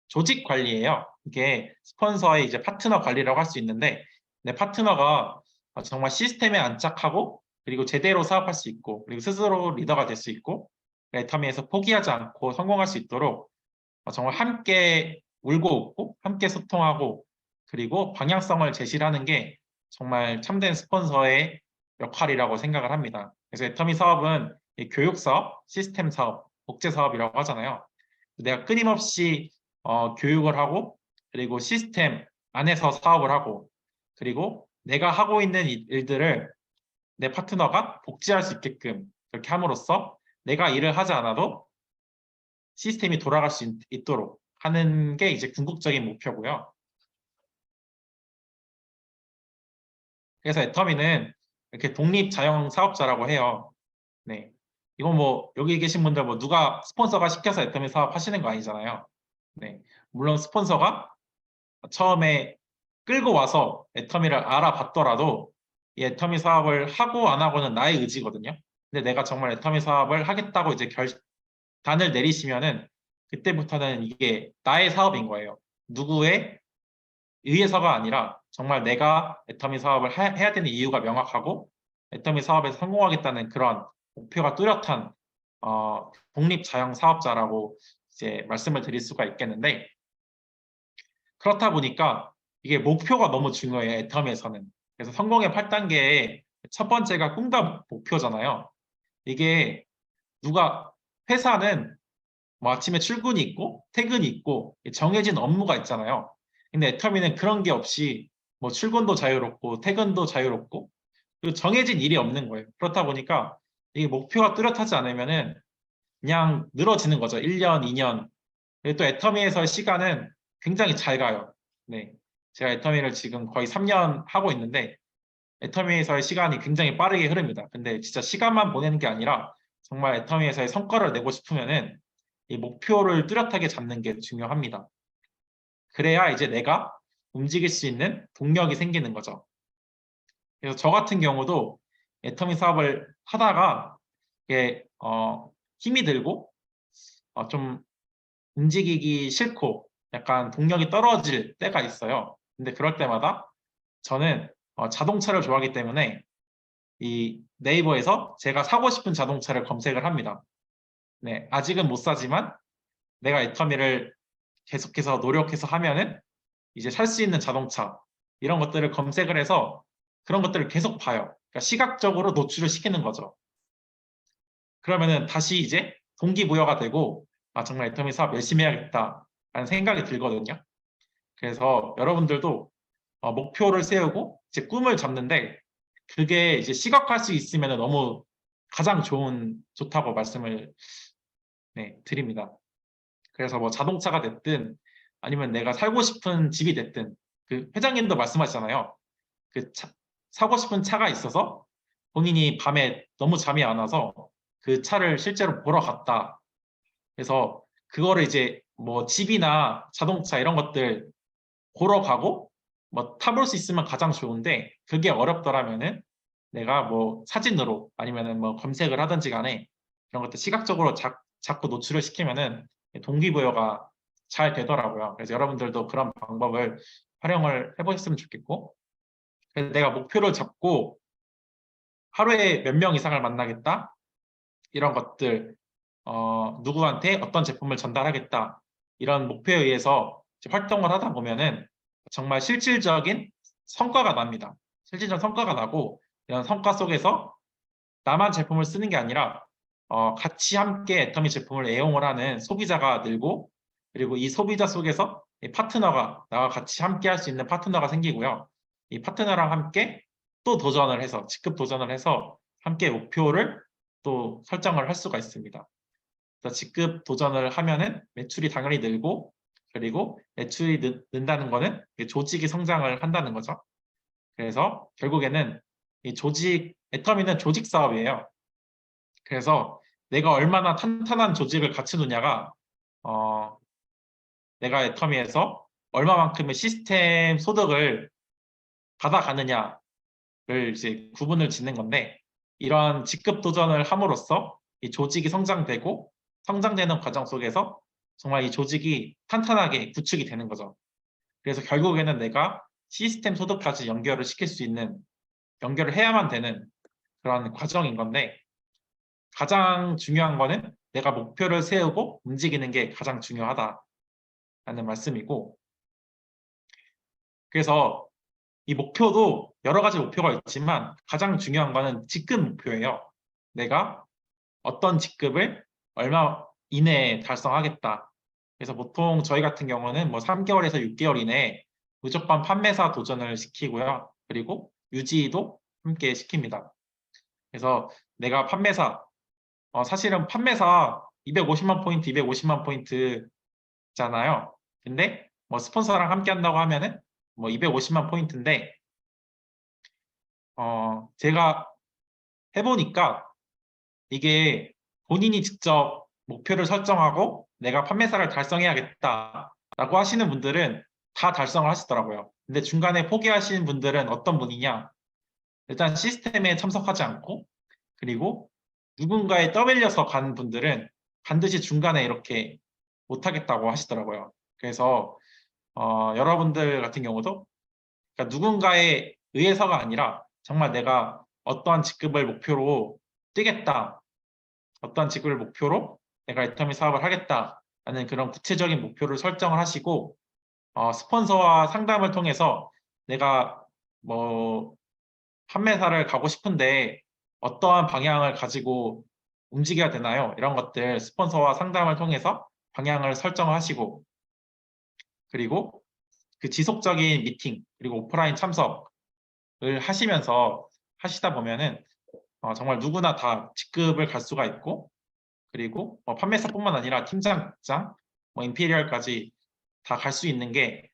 조직 관리예요. 이게 스폰서의 이제 파트너 관리라고 할 수 있는데 내 파트너가 정말 시스템에 안착하고 그리고 제대로 사업할 수 있고 그리고 스스로 리더가 될 수 있고 애터미에서 포기하지 않고 성공할 수 있도록 정말 함께 울고 웃고 함께 소통하고 그리고 방향성을 제시를 하는 게 정말 참된 스폰서의 역할이라고 생각을 합니다. 그래서 애터미 사업은 이 교육 사업, 시스템 사업, 복제 사업이라고 하잖아요. 내가 끊임없이 교육을 하고 그리고 시스템 안에서 사업을 하고 그리고 내가 하고 있는 일들을 내 파트너가 복제할 수 있게끔 그렇게 함으로써 내가 일을 하지 않아도 시스템이 돌아갈 수 있도록 하는 게 이제 궁극적인 목표고요. 그래서 애터미는 이렇게 독립 자영 사업자라고 해요. 네. 이건 뭐 여기 계신 분들 뭐 누가 스폰서가 시켜서 애터미 사업 하시는 거 아니잖아요. 네. 물론 스폰서가 처음에 끌고 와서 애터미를 알아봤더라도 이 애터미 사업을 하고 안 하고는 나의 의지거든요. 근데 내가 정말 애터미 사업을 하겠다고 이제 결단을 내리시면은 그때부터는 이게 나의 사업인 거예요. 누구의 의해서가 아니라 정말 내가 애터미 사업을 해야 되는 이유가 명확하고 애터미 사업에서 성공하겠다는 그런 목표가 뚜렷한 독립 자영 사업자라고 이제 말씀을 드릴 수가 있겠는데 그렇다 보니까 이게 목표가 너무 중요해요. 애터미에서는. 그래서 성공의 8단계의 첫 번째가 꿈과 목표잖아요. 이게 누가 회사는 뭐 아침에 출근이 있고 퇴근이 있고 정해진 업무가 있잖아요. 근데 애터미는 그런 게 없이 뭐 출근도 자유롭고 퇴근도 자유롭고 그리고 정해진 일이 없는 거예요. 그렇다 보니까 이게 목표가 뚜렷하지 않으면은 그냥 늘어지는 거죠. 1년, 2년. 그리고 또 애터미에서의 시간은 굉장히 잘 가요. 네. 제가 애터미를 지금 거의 3년 하고 있는데 애터미에서의 시간이 굉장히 빠르게 흐릅니다. 근데 진짜 시간만 보내는 게 아니라 정말 애터미에서의 성과를 내고 싶으면은 이 목표를 뚜렷하게 잡는 게 중요합니다. 그래야 이제 내가 움직일 수 있는 동력이 생기는 거죠. 그래서 저 같은 경우도 애터미 사업을 하다가 이게 힘이 들고 좀 움직이기 싫고 약간 동력이 떨어질 때가 있어요. 근데 그럴 때마다 저는 자동차를 좋아하기 때문에 이 네이버에서 제가 사고 싶은 자동차를 검색을 합니다. 네, 아직은 못 사지만 내가 애터미를 계속해서 노력해서 하면은 이제 살 수 있는 자동차 이런 것들을 검색을 해서 그런 것들을 계속 봐요. 그러니까 시각적으로 노출을 시키는 거죠. 그러면은 다시 이제 동기부여가 되고 아 정말 애터미 사업 열심히 해야겠다라는 생각이 들거든요. 그래서 여러분들도 목표를 세우고 이제 꿈을 잡는데 그게 이제 시각화할 수 있으면 너무 가장 좋다고 말씀을 드립니다. 그래서 뭐 자동차가 됐든 아니면 내가 살고 싶은 집이 됐든 그 회장님도 말씀하셨잖아요. 그 사고 싶은 차가 있어서 본인이 밤에 너무 잠이 안 와서 그 차를 실제로 보러 갔다. 그래서 그거를 이제 뭐 집이나 자동차 이런 것들 보러 가고 뭐 타볼 수 있으면 가장 좋은데 그게 어렵더라면은 내가 뭐 사진으로 아니면은 뭐 검색을 하든지 간에 이런 것들 시각적으로 자꾸 노출을 시키면은 동기부여가 잘 되더라고요. 그래서 여러분들도 그런 방법을 활용을 해보셨으면 좋겠고 그래서 내가 목표를 잡고 하루에 몇 명 이상을 만나겠다 이런 것들 누구한테 어떤 제품을 전달하겠다 이런 목표에 의해서 활동을 하다 보면은 정말 실질적인 성과가 납니다. 실질적 성과가 나고 이런 성과 속에서 나만 제품을 쓰는 게 아니라 같이 함께 애터미 제품을 애용을 하는 소비자가 늘고 그리고 이 소비자 속에서 이 파트너가 나와 같이 함께 할 수 있는 파트너가 생기고요. 이 파트너랑 함께 또 도전을 해서 직급 도전을 해서 함께 목표를 또 설정을 할 수가 있습니다. 그래서 직급 도전을 하면은 매출이 당연히 늘고 그리고 매출이 는다는 거는 조직이 성장을 한다는 거죠. 그래서 결국에는 이 애터미는 조직 사업이에요. 그래서 내가 얼마나 탄탄한 조직을 갖추느냐가 내가 애터미에서 얼마만큼의 시스템 소득을 받아가느냐를 이제 구분을 짓는 건데 이런 직급 도전을 함으로써 이 조직이 성장되고 성장되는 과정 속에서 정말 이 조직이 탄탄하게 구축이 되는 거죠. 그래서 결국에는 내가 시스템 소득까지 연결을 해야만 되는 그런 과정인 건데 가장 중요한 거는 내가 목표를 세우고 움직이는 게 가장 중요하다라는 말씀이고 그래서 이 목표도 여러 가지 목표가 있지만 가장 중요한 거는 직급 목표예요. 내가 어떤 직급을 얼마 이내에 달성하겠다. 그래서 보통 저희 같은 경우는 뭐 3개월에서 6개월 이내에 무조건 판매사 도전을 시키고요. 그리고 유지도 함께 시킵니다. 그래서 내가 판매사, 사실은 판매사 250만 포인트, 250만 포인트잖아요. 근데 뭐 스폰서랑 함께 한다고 하면은 뭐 250만 포인트인데, 제가 해보니까 이게 본인이 직접 목표를 설정하고 내가 판매사를 달성해야겠다라고 하시는 분들은 다 달성을 하시더라고요. 근데 중간에 포기하시는 분들은 어떤 분이냐? 일단 시스템에 참석하지 않고, 그리고 누군가에 떠밀려서 간 분들은 반드시 중간에 이렇게 못하겠다고 하시더라고요. 그래서 여러분들 같은 경우도 그러니까 누군가에 의해서가 아니라 정말 내가 어떠한 직급을 목표로 뛰겠다, 어떠한 직급을 목표로 내가 애터미 사업을 하겠다라는 그런 구체적인 목표를 설정을 하시고, 스폰서와 상담을 통해서 내가 뭐 판매사를 가고 싶은데 어떠한 방향을 가지고 움직여야 되나요? 이런 것들 스폰서와 상담을 통해서 방향을 설정하시고, 그리고 그 지속적인 미팅 그리고 오프라인 참석을 하시면서 하시다 보면은 정말 누구나 다 직급을 갈 수가 있고, 그리고 판매사뿐만 아니라 팀장, 국장, 뭐 임페리얼까지 다 갈 수 있는 게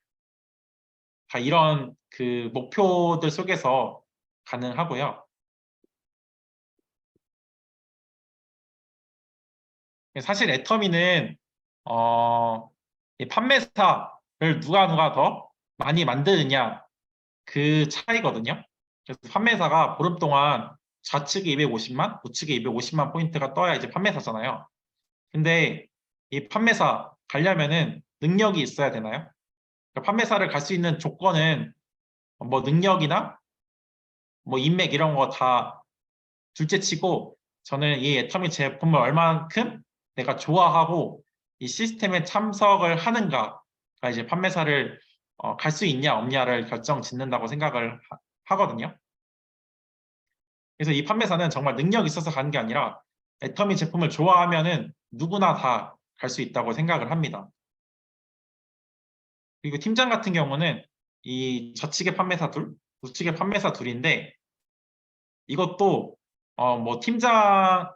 다 이런 그 목표들 속에서 가능하고요. 사실 애터미는 이 판매사를 누가 더 많이 만드느냐 그 차이거든요. 그래서 판매사가 보름 동안 좌측에 250만, 우측에 250만 포인트가 떠야 이제 판매사잖아요. 근데 이 판매사 가려면은 능력이 있어야 되나요? 그러니까 판매사를 갈 수 있는 조건은 뭐 능력이나 뭐 인맥 이런 거 다 둘째치고, 저는 이 애터미 제품을 얼만큼 내가 좋아하고 이 시스템에 참석을 하는가가 이제 판매사를 갈 수 있냐 없냐를 결정 짓는다고 생각을 하거든요. 그래서 이 판매사는 정말 능력이 있어서 가는 게 아니라 애터미 제품을 좋아하면은 누구나 다 갈 수 있다고 생각을 합니다. 그리고 팀장 같은 경우는 이 좌측의 판매사 둘, 우측의 판매사 둘인데, 이것도 뭐 팀장을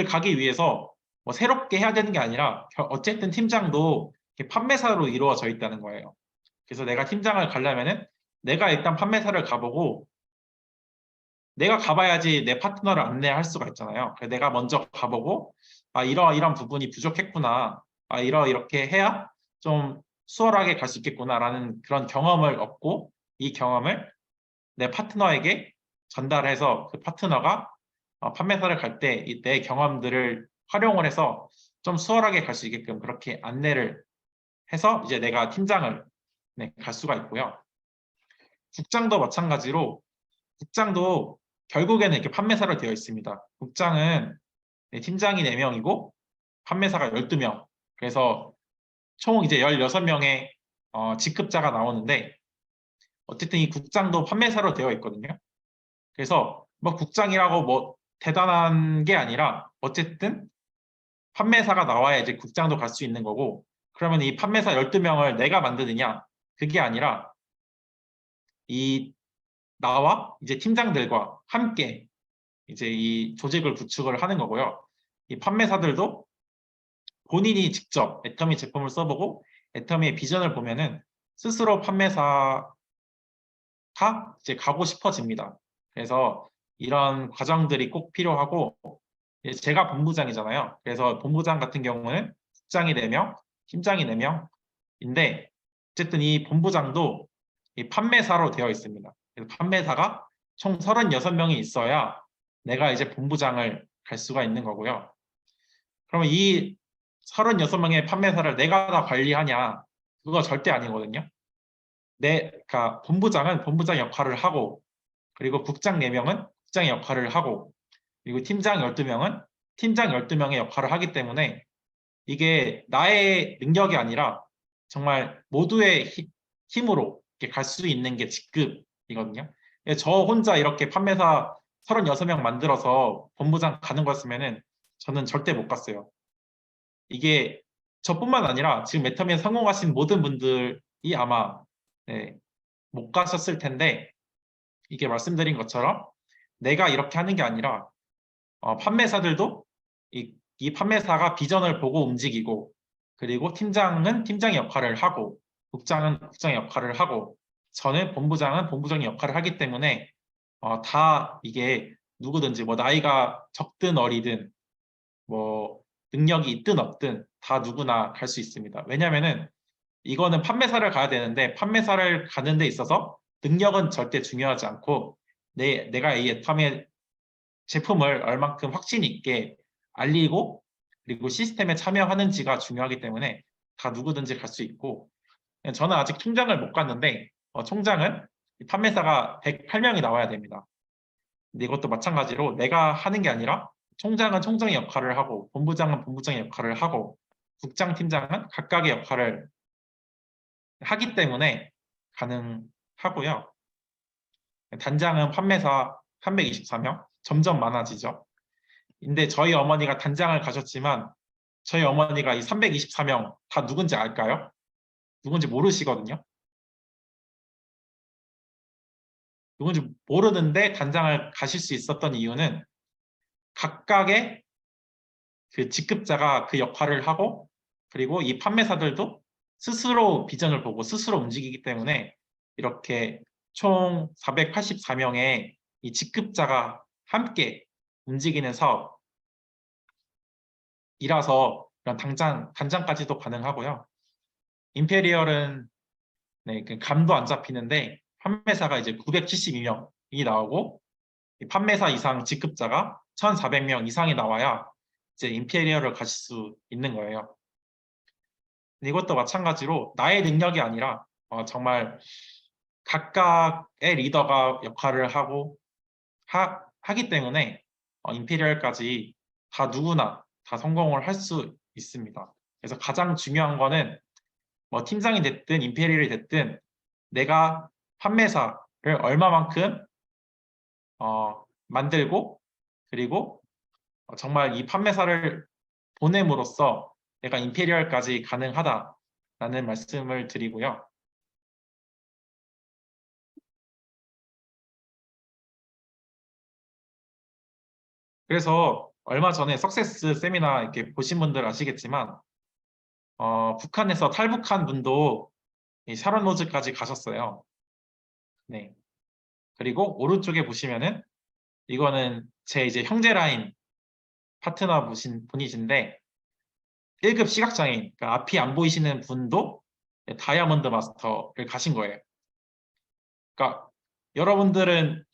가기 위해서 뭐 새롭게 해야 되는 게 아니라 어쨌든 팀장도 판매사로 이루어져 있다는 거예요. 그래서 내가 팀장을 가려면은 내가 일단 판매사를 가보고, 내가 가봐야지 내 파트너를 안내할 수가 있잖아요. 그래서 내가 먼저 가보고 이런 부분이 부족했구나, 이렇게 해야 좀 수월하게 갈 수 있겠구나라는 그런 경험을 얻고, 이 경험을 내 파트너에게 전달해서 그 파트너가 판매사를 갈 때 내 경험들을 활용을 해서 좀 수월하게 갈 수 있게끔 그렇게 안내를 해서 이제 내가 팀장을 갈 수가 있고요. 국장도 마찬가지로, 국장도 결국에는 이렇게 판매사로 되어 있습니다. 국장은 팀장이 4명이고 판매사가 12명. 그래서 총 이제 16명의 직급자가 나오는데, 어쨌든 이 국장도 판매사로 되어 있거든요. 그래서 뭐 국장이라고 뭐 대단한 게 아니라 어쨌든 판매사가 나와야 이제 국장도 갈 수 있는 거고, 그러면 이 판매사 12명을 내가 만드느냐, 그게 아니라 이 나와 이제 팀장들과 함께 이제 이 조직을 구축을 하는 거고요. 이 판매사들도 본인이 직접 애터미 제품을 써보고 애터미의 비전을 보면은 스스로 판매사가 이제 가고 싶어집니다. 그래서 이런 과정들이 꼭 필요하고, 제가 본부장이잖아요. 그래서 본부장 같은 경우는 국장이 4명, 팀장이 4명인데, 어쨌든 이 본부장도 이 판매사로 되어 있습니다. 그래서 판매사가 총 36명이 있어야 내가 이제 본부장을 갈 수가 있는 거고요. 그러면 이 36명의 판매사를 내가 다 관리하냐? 그거 절대 아니거든요. 그러니까 본부장은 본부장 역할을 하고, 그리고 국장 4명은 국장의 역할을 하고, 그리고 팀장 12명은 팀장 12명의 역할을 하기 때문에 이게 나의 능력이 아니라 정말 모두의 힘으로 갈 수 있는 게 직급 이거든요. 예, 저 혼자 이렇게 판매사 36명 만들어서 본부장 가는 거였으면은 저는 절대 못 갔어요. 이게 저뿐만 아니라 지금 애터미에 성공하신 모든 분들이 아마 네, 못 가셨을 텐데 이게 말씀드린 것처럼 내가 이렇게 하는 게 아니라 판매사들도 이 판매사가 비전을 보고 움직이고 그리고 팀장은 팀장의 역할을 하고 국장은 국장의 역할을 하고 저는 본부장은 본부장의 역할을 하기 때문에 다 이게 누구든지 뭐 나이가 적든 어리든 뭐 능력이 있든 없든 다 누구나 갈 수 있습니다. 왜냐하면은 이거는 판매사를 가야 되는데 판매사를 가는 데 있어서 능력은 절대 중요하지 않고 내가 이 애터미의 제품을 얼만큼 확신 있게 알리고 그리고 시스템에 참여하는지가 중요하기 때문에 다 누구든지 갈 수 있고 저는 아직 총장을 못 갔는데 총장은 판매사가 108명이 나와야 됩니다. 근데 이것도 마찬가지로 내가 하는 게 아니라 총장은 총장의 역할을 하고 본부장은 본부장의 역할을 하고 국장 팀장은 각각의 역할을 하기 때문에 가능하고요. 단장은 판매사 324명 점점 많아지죠. 근데 저희 어머니가 단장을 가셨지만 저희 어머니가 이 324명 다 누군지 알까요? 누군지 모르시거든요. 누군지 모르는데 단장을 가실 수 있었던 이유는 각각의 그 직급자가 그 역할을 하고 그리고 이 판매사들도 스스로 비전을 보고 스스로 움직이기 때문에 이렇게 총 484명의 이 직급자가 함께 움직이는 사업이라서 이런 단장까지도 가능하고요. 임페리얼은 네, 그 감도 안 잡히는데 판매사가 이제 972명이 나오고 판매사 이상 직급자가 1,400명 이상이 나와야 이제 임페리얼을 가실 수 있는 거예요. 이것도 마찬가지로 나의 능력이 아니라 정말 각각의 리더가 역할을 하고 하기 때문에 임페리얼까지 다 누구나 다 성공을 할 수 있습니다. 그래서 가장 중요한 거는 뭐 팀장이 됐든 임페리얼이 됐든 내가 판매사를 얼마만큼 만들고 그리고 정말 이 판매사를 보냄으로써 내가 임페리얼까지 가능하다라는 말씀을 드리고요. 그래서 얼마 전에 석세스 세미나 이렇게 보신 분들 아시겠지만 북한에서 탈북한 분도 이 샤론 로즈까지 가셨어요. 네. 그리고 오른쪽에 보시면은 이거는 제 이제 형제 라인 파트너 분이신데 1급 시각장애인, 그러니까 앞이 안 보이시는 분도 다이아몬드 마스터를 가신 거예요. 그러니까 여러분들은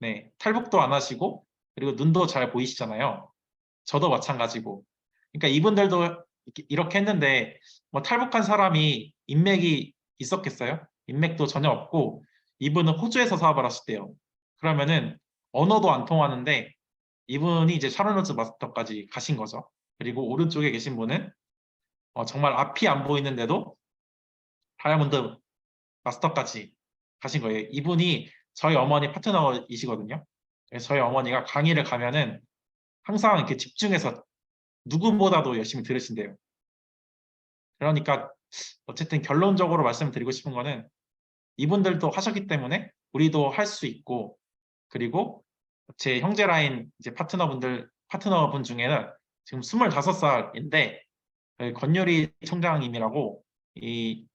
네, 탈북도 안 하시고 그리고 눈도 잘 보이시잖아요. 저도 마찬가지고. 그러니까 이분들도 이렇게 했는데 뭐 탈북한 사람이 인맥이 있었겠어요? 인맥도 전혀 없고 이분은 호주에서 사업을 하셨대요. 그러면은 언어도 안 통하는데 이분이 이제 샤론로즈 마스터까지 가신 거죠. 그리고 오른쪽에 계신 분은 정말 앞이 안 보이는데도 다이아몬드 마스터까지 가신 거예요. 이분이 저희 어머니 파트너이시거든요. 그래서 저희 어머니가 강의를 가면은 항상 이렇게 집중해서 누구보다도 열심히 들으신대요. 그러니까 어쨌든 결론적으로 말씀드리고 싶은 거는 이분들도 하셨기 때문에 우리도 할 수 있고 그리고 제 형제 라인 이제 파트너분 중에는 지금 25살인데 권유리 총장님이라고 이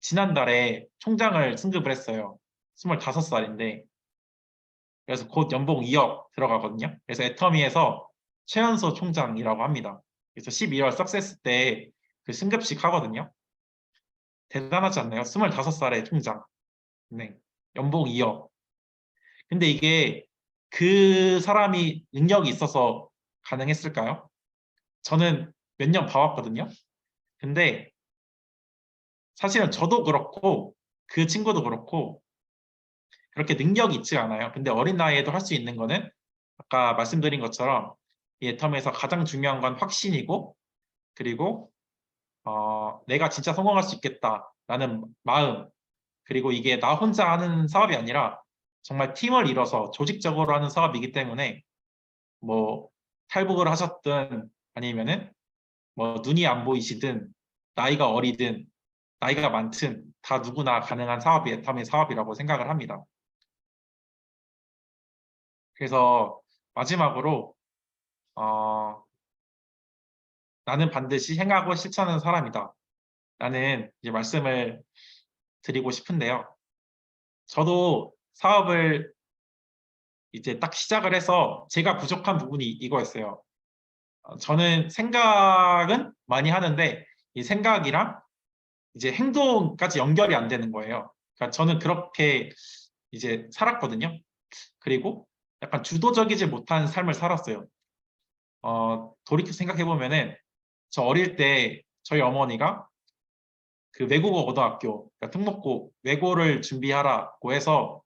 지난달에 총장을 승급을 했어요. 25살인데 그래서 곧 연봉 2억 들어가거든요. 그래서 애터미에서 최연소 총장이라고 합니다. 그래서 12월 석세스 때 그 승급식 하거든요. 대단하지 않나요? 25살의 총장. 네. 연봉 2억. 근데 이게 그 사람이 능력이 있어서 가능했을까요? 저는 몇 년 봐왔거든요. 근데 사실은 저도 그렇고 그 친구도 그렇고 그렇게 능력이 있지 않아요. 근데 어린 나이에도 할 수 있는 거는 아까 말씀드린 것처럼 이 애텀에서 가장 중요한 건 확신이고 그리고 내가 진짜 성공할 수 있겠다라는 마음 그리고 이게 나 혼자 하는 사업이 아니라 정말 팀을 이뤄서 조직적으로 하는 사업이기 때문에 뭐 탈북을 하셨든 아니면은 뭐 눈이 안 보이시든 나이가 어리든 나이가 많든 다 누구나 가능한 사업이 애터미 사업이라고 생각을 합니다. 그래서 마지막으로 어, 나는 반드시 행하고 실천하는 사람이다. 라는 이제 말씀을 드리고 싶은데요. 저도 사업을 이제 딱 시작을 해서 제가 부족한 부분이 이거였어요. 저는 생각은 많이 하는데 이 생각이랑 이제 행동까지 연결이 안 되는 거예요. 그러니까 저는 그렇게 이제 살았거든요. 그리고 약간 주도적이지 못한 삶을 살았어요. 돌이켜 생각해 보면은 저 어릴 때 저희 어머니가 그 외국어 고등학교, 그러니까 특목고 외고를 준비하라고 해서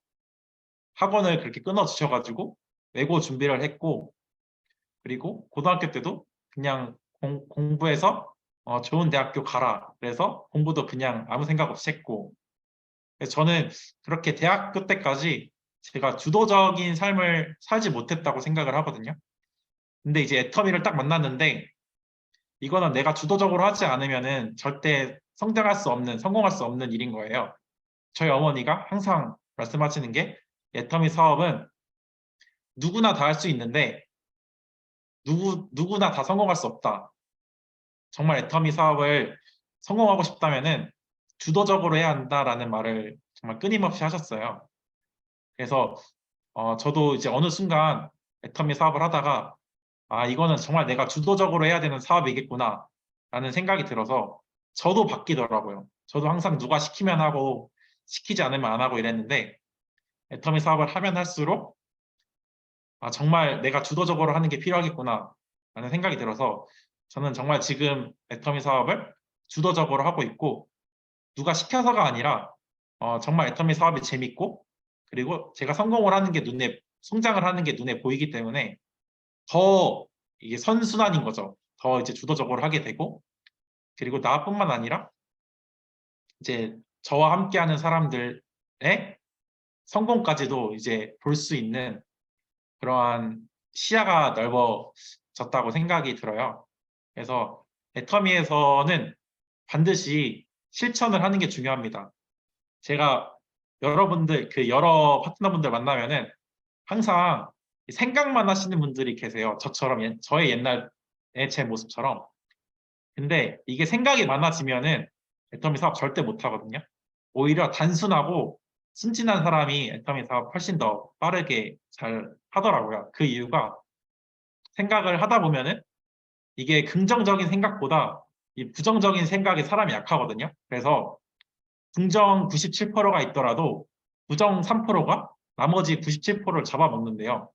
학원을 그렇게 끊어 주셔가지고 외고 준비를 했고, 그리고 고등학교 때도 그냥 공부해서 좋은 대학교 가라. 그래서 공부도 그냥 아무 생각 없이 했고, 그래서 저는 그렇게 대학교 때까지 제가 주도적인 삶을 살지 못했다고 생각을 하거든요. 근데 이제 애터미를 딱 만났는데 이거는 내가 주도적으로 하지 않으면은 절대 성장할 수 없는, 성공할 수 없는 일인 거예요. 저희 어머니가 항상 말씀하시는 게 애터미 사업은 누구나 다 할 수 있는데 누구나 다 성공할 수 없다. 정말 애터미 사업을 성공하고 싶다면은 주도적으로 해야 한다라는 말을 정말 끊임없이 하셨어요. 그래서 저도 이제 어느 순간 애터미 사업을 하다가 아, 이거는 정말 내가 주도적으로 해야 되는 사업이겠구나 라는 생각이 들어서 저도 바뀌더라고요. 저도 항상 누가 시키면 하고 시키지 않으면 안 하고 이랬는데 애터미 사업을 하면 할수록 아, 정말 내가 주도적으로 하는 게 필요하겠구나 라는 생각이 들어서 저는 정말 지금 애터미 사업을 주도적으로 하고 있고 누가 시켜서가 아니라 정말 애터미 사업이 재밌고 그리고 제가 성공을 하는 게 성장을 하는 게 눈에 보이기 때문에 더 이게 선순환인 거죠. 더 이제 주도적으로 하게 되고 그리고 나뿐만 아니라 이제 저와 함께하는 사람들의 성공까지도 이제 볼 수 있는 그러한 시야가 넓어졌다고 생각이 들어요. 그래서 애터미에서는 반드시 실천을 하는 게 중요합니다. 제가 여러분들, 그 여러 파트너분들 만나면은 항상 생각만 하시는 분들이 계세요. 저처럼, 저의 옛날의 제 모습처럼. 근데 이게 생각이 많아지면은 애터미 사업 절대 못 하거든요. 오히려 단순하고 순진한 사람이 애터미 사업 훨씬 더 빠르게 잘 하더라고요. 그 이유가 생각을 하다 보면은 이게 긍정적인 생각보다 이 부정적인 생각에 사람이 약하거든요. 그래서 긍정 97%가 있더라도 부정 3%가 나머지 97%를 잡아먹는데요.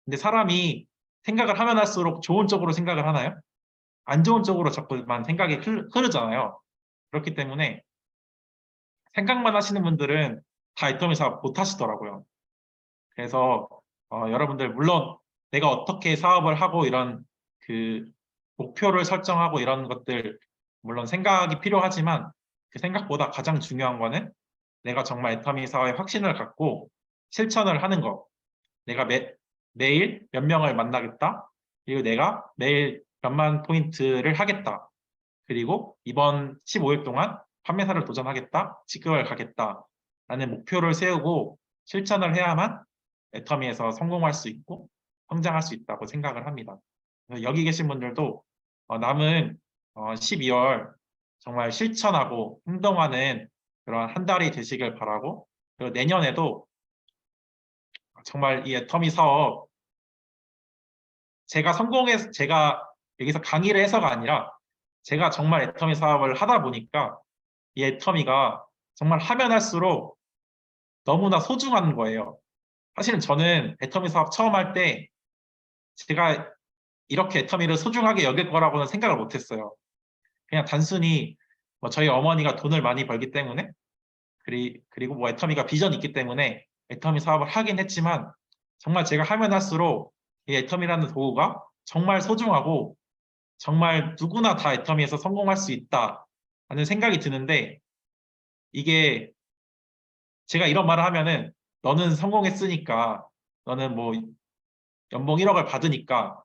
근데 사람이 생각을 하면 할수록 좋은 쪽으로 생각을 하나요? 안 좋은 쪽으로 자꾸만 생각이 흐르잖아요. 그렇기 때문에 생각만 하시는 분들은 다 애터미 사업 못 하시더라고요. 그래서 여러분들 물론 내가 어떻게 사업을 하고 이런 그 목표를 설정하고 이런 것들 물론 생각이 필요하지만 그 생각보다 가장 중요한 거는 내가 정말 애터미 사업에 확신을 갖고 실천을 하는 거. 내가 매일 몇 명을 만나겠다. 그리고 내가 매일 몇만 포인트를 하겠다. 그리고 이번 15일 동안 판매사를 도전하겠다. 직급을 가겠다. 라는 목표를 세우고 실천을 해야만 애터미에서 성공할 수 있고 성장할 수 있다고 생각을 합니다. 그래서 여기 계신 분들도 남은 12월 정말 실천하고 행동하는 그런 한 달이 되시길 바라고 그리고 내년에도 정말 이 애터미 사업 제가 여기서 강의를 해서가 아니라 제가 정말 애터미 사업을 하다 보니까 이 애터미가 정말 하면 할수록 너무나 소중한 거예요. 사실은 저는 애터미 사업 처음 할 때 제가 이렇게 애터미를 소중하게 여길 거라고는 생각을 못 했어요. 그냥 단순히 뭐 저희 어머니가 돈을 많이 벌기 때문에 그리고 뭐 애터미가 비전이 있기 때문에 애터미 사업을 하긴 했지만 정말 제가 하면 할수록 이 애터미라는 도구가 정말 소중하고 정말 누구나 다 애터미에서 성공할 수 있다 하는 생각이 드는데 이게 제가 이런 말을 하면은 너는 성공했으니까 너는 뭐 연봉 1억을 받으니까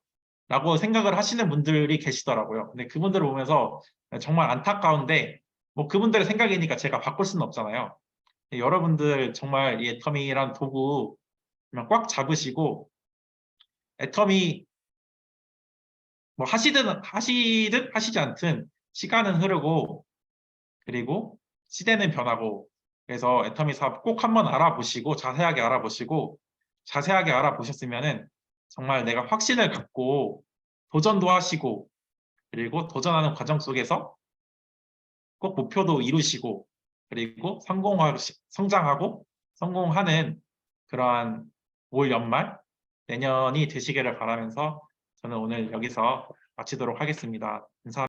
라고 생각을 하시는 분들이 계시더라고요. 근데 그분들을 보면서 정말 안타까운데 뭐 그분들의 생각이니까 제가 바꿀 수는 없잖아요. 여러분들 정말 이 애터미란 도구 그냥 꽉 잡으시고 애터미 뭐 하시든 하시지 않든 시간은 흐르고 그리고 시대는 변하고 그래서 애터미 사업 꼭 한번 알아보시고 자세하게 알아보셨으면은 정말 내가 확신을 갖고 도전도 하시고 그리고 도전하는 과정 속에서 꼭 목표도 이루시고 그리고 성장하고 성공하는 그러한 올 연말 내년이 되시기를 바라면서 저는 오늘 여기서 마치도록 하겠습니다. 감사합니다.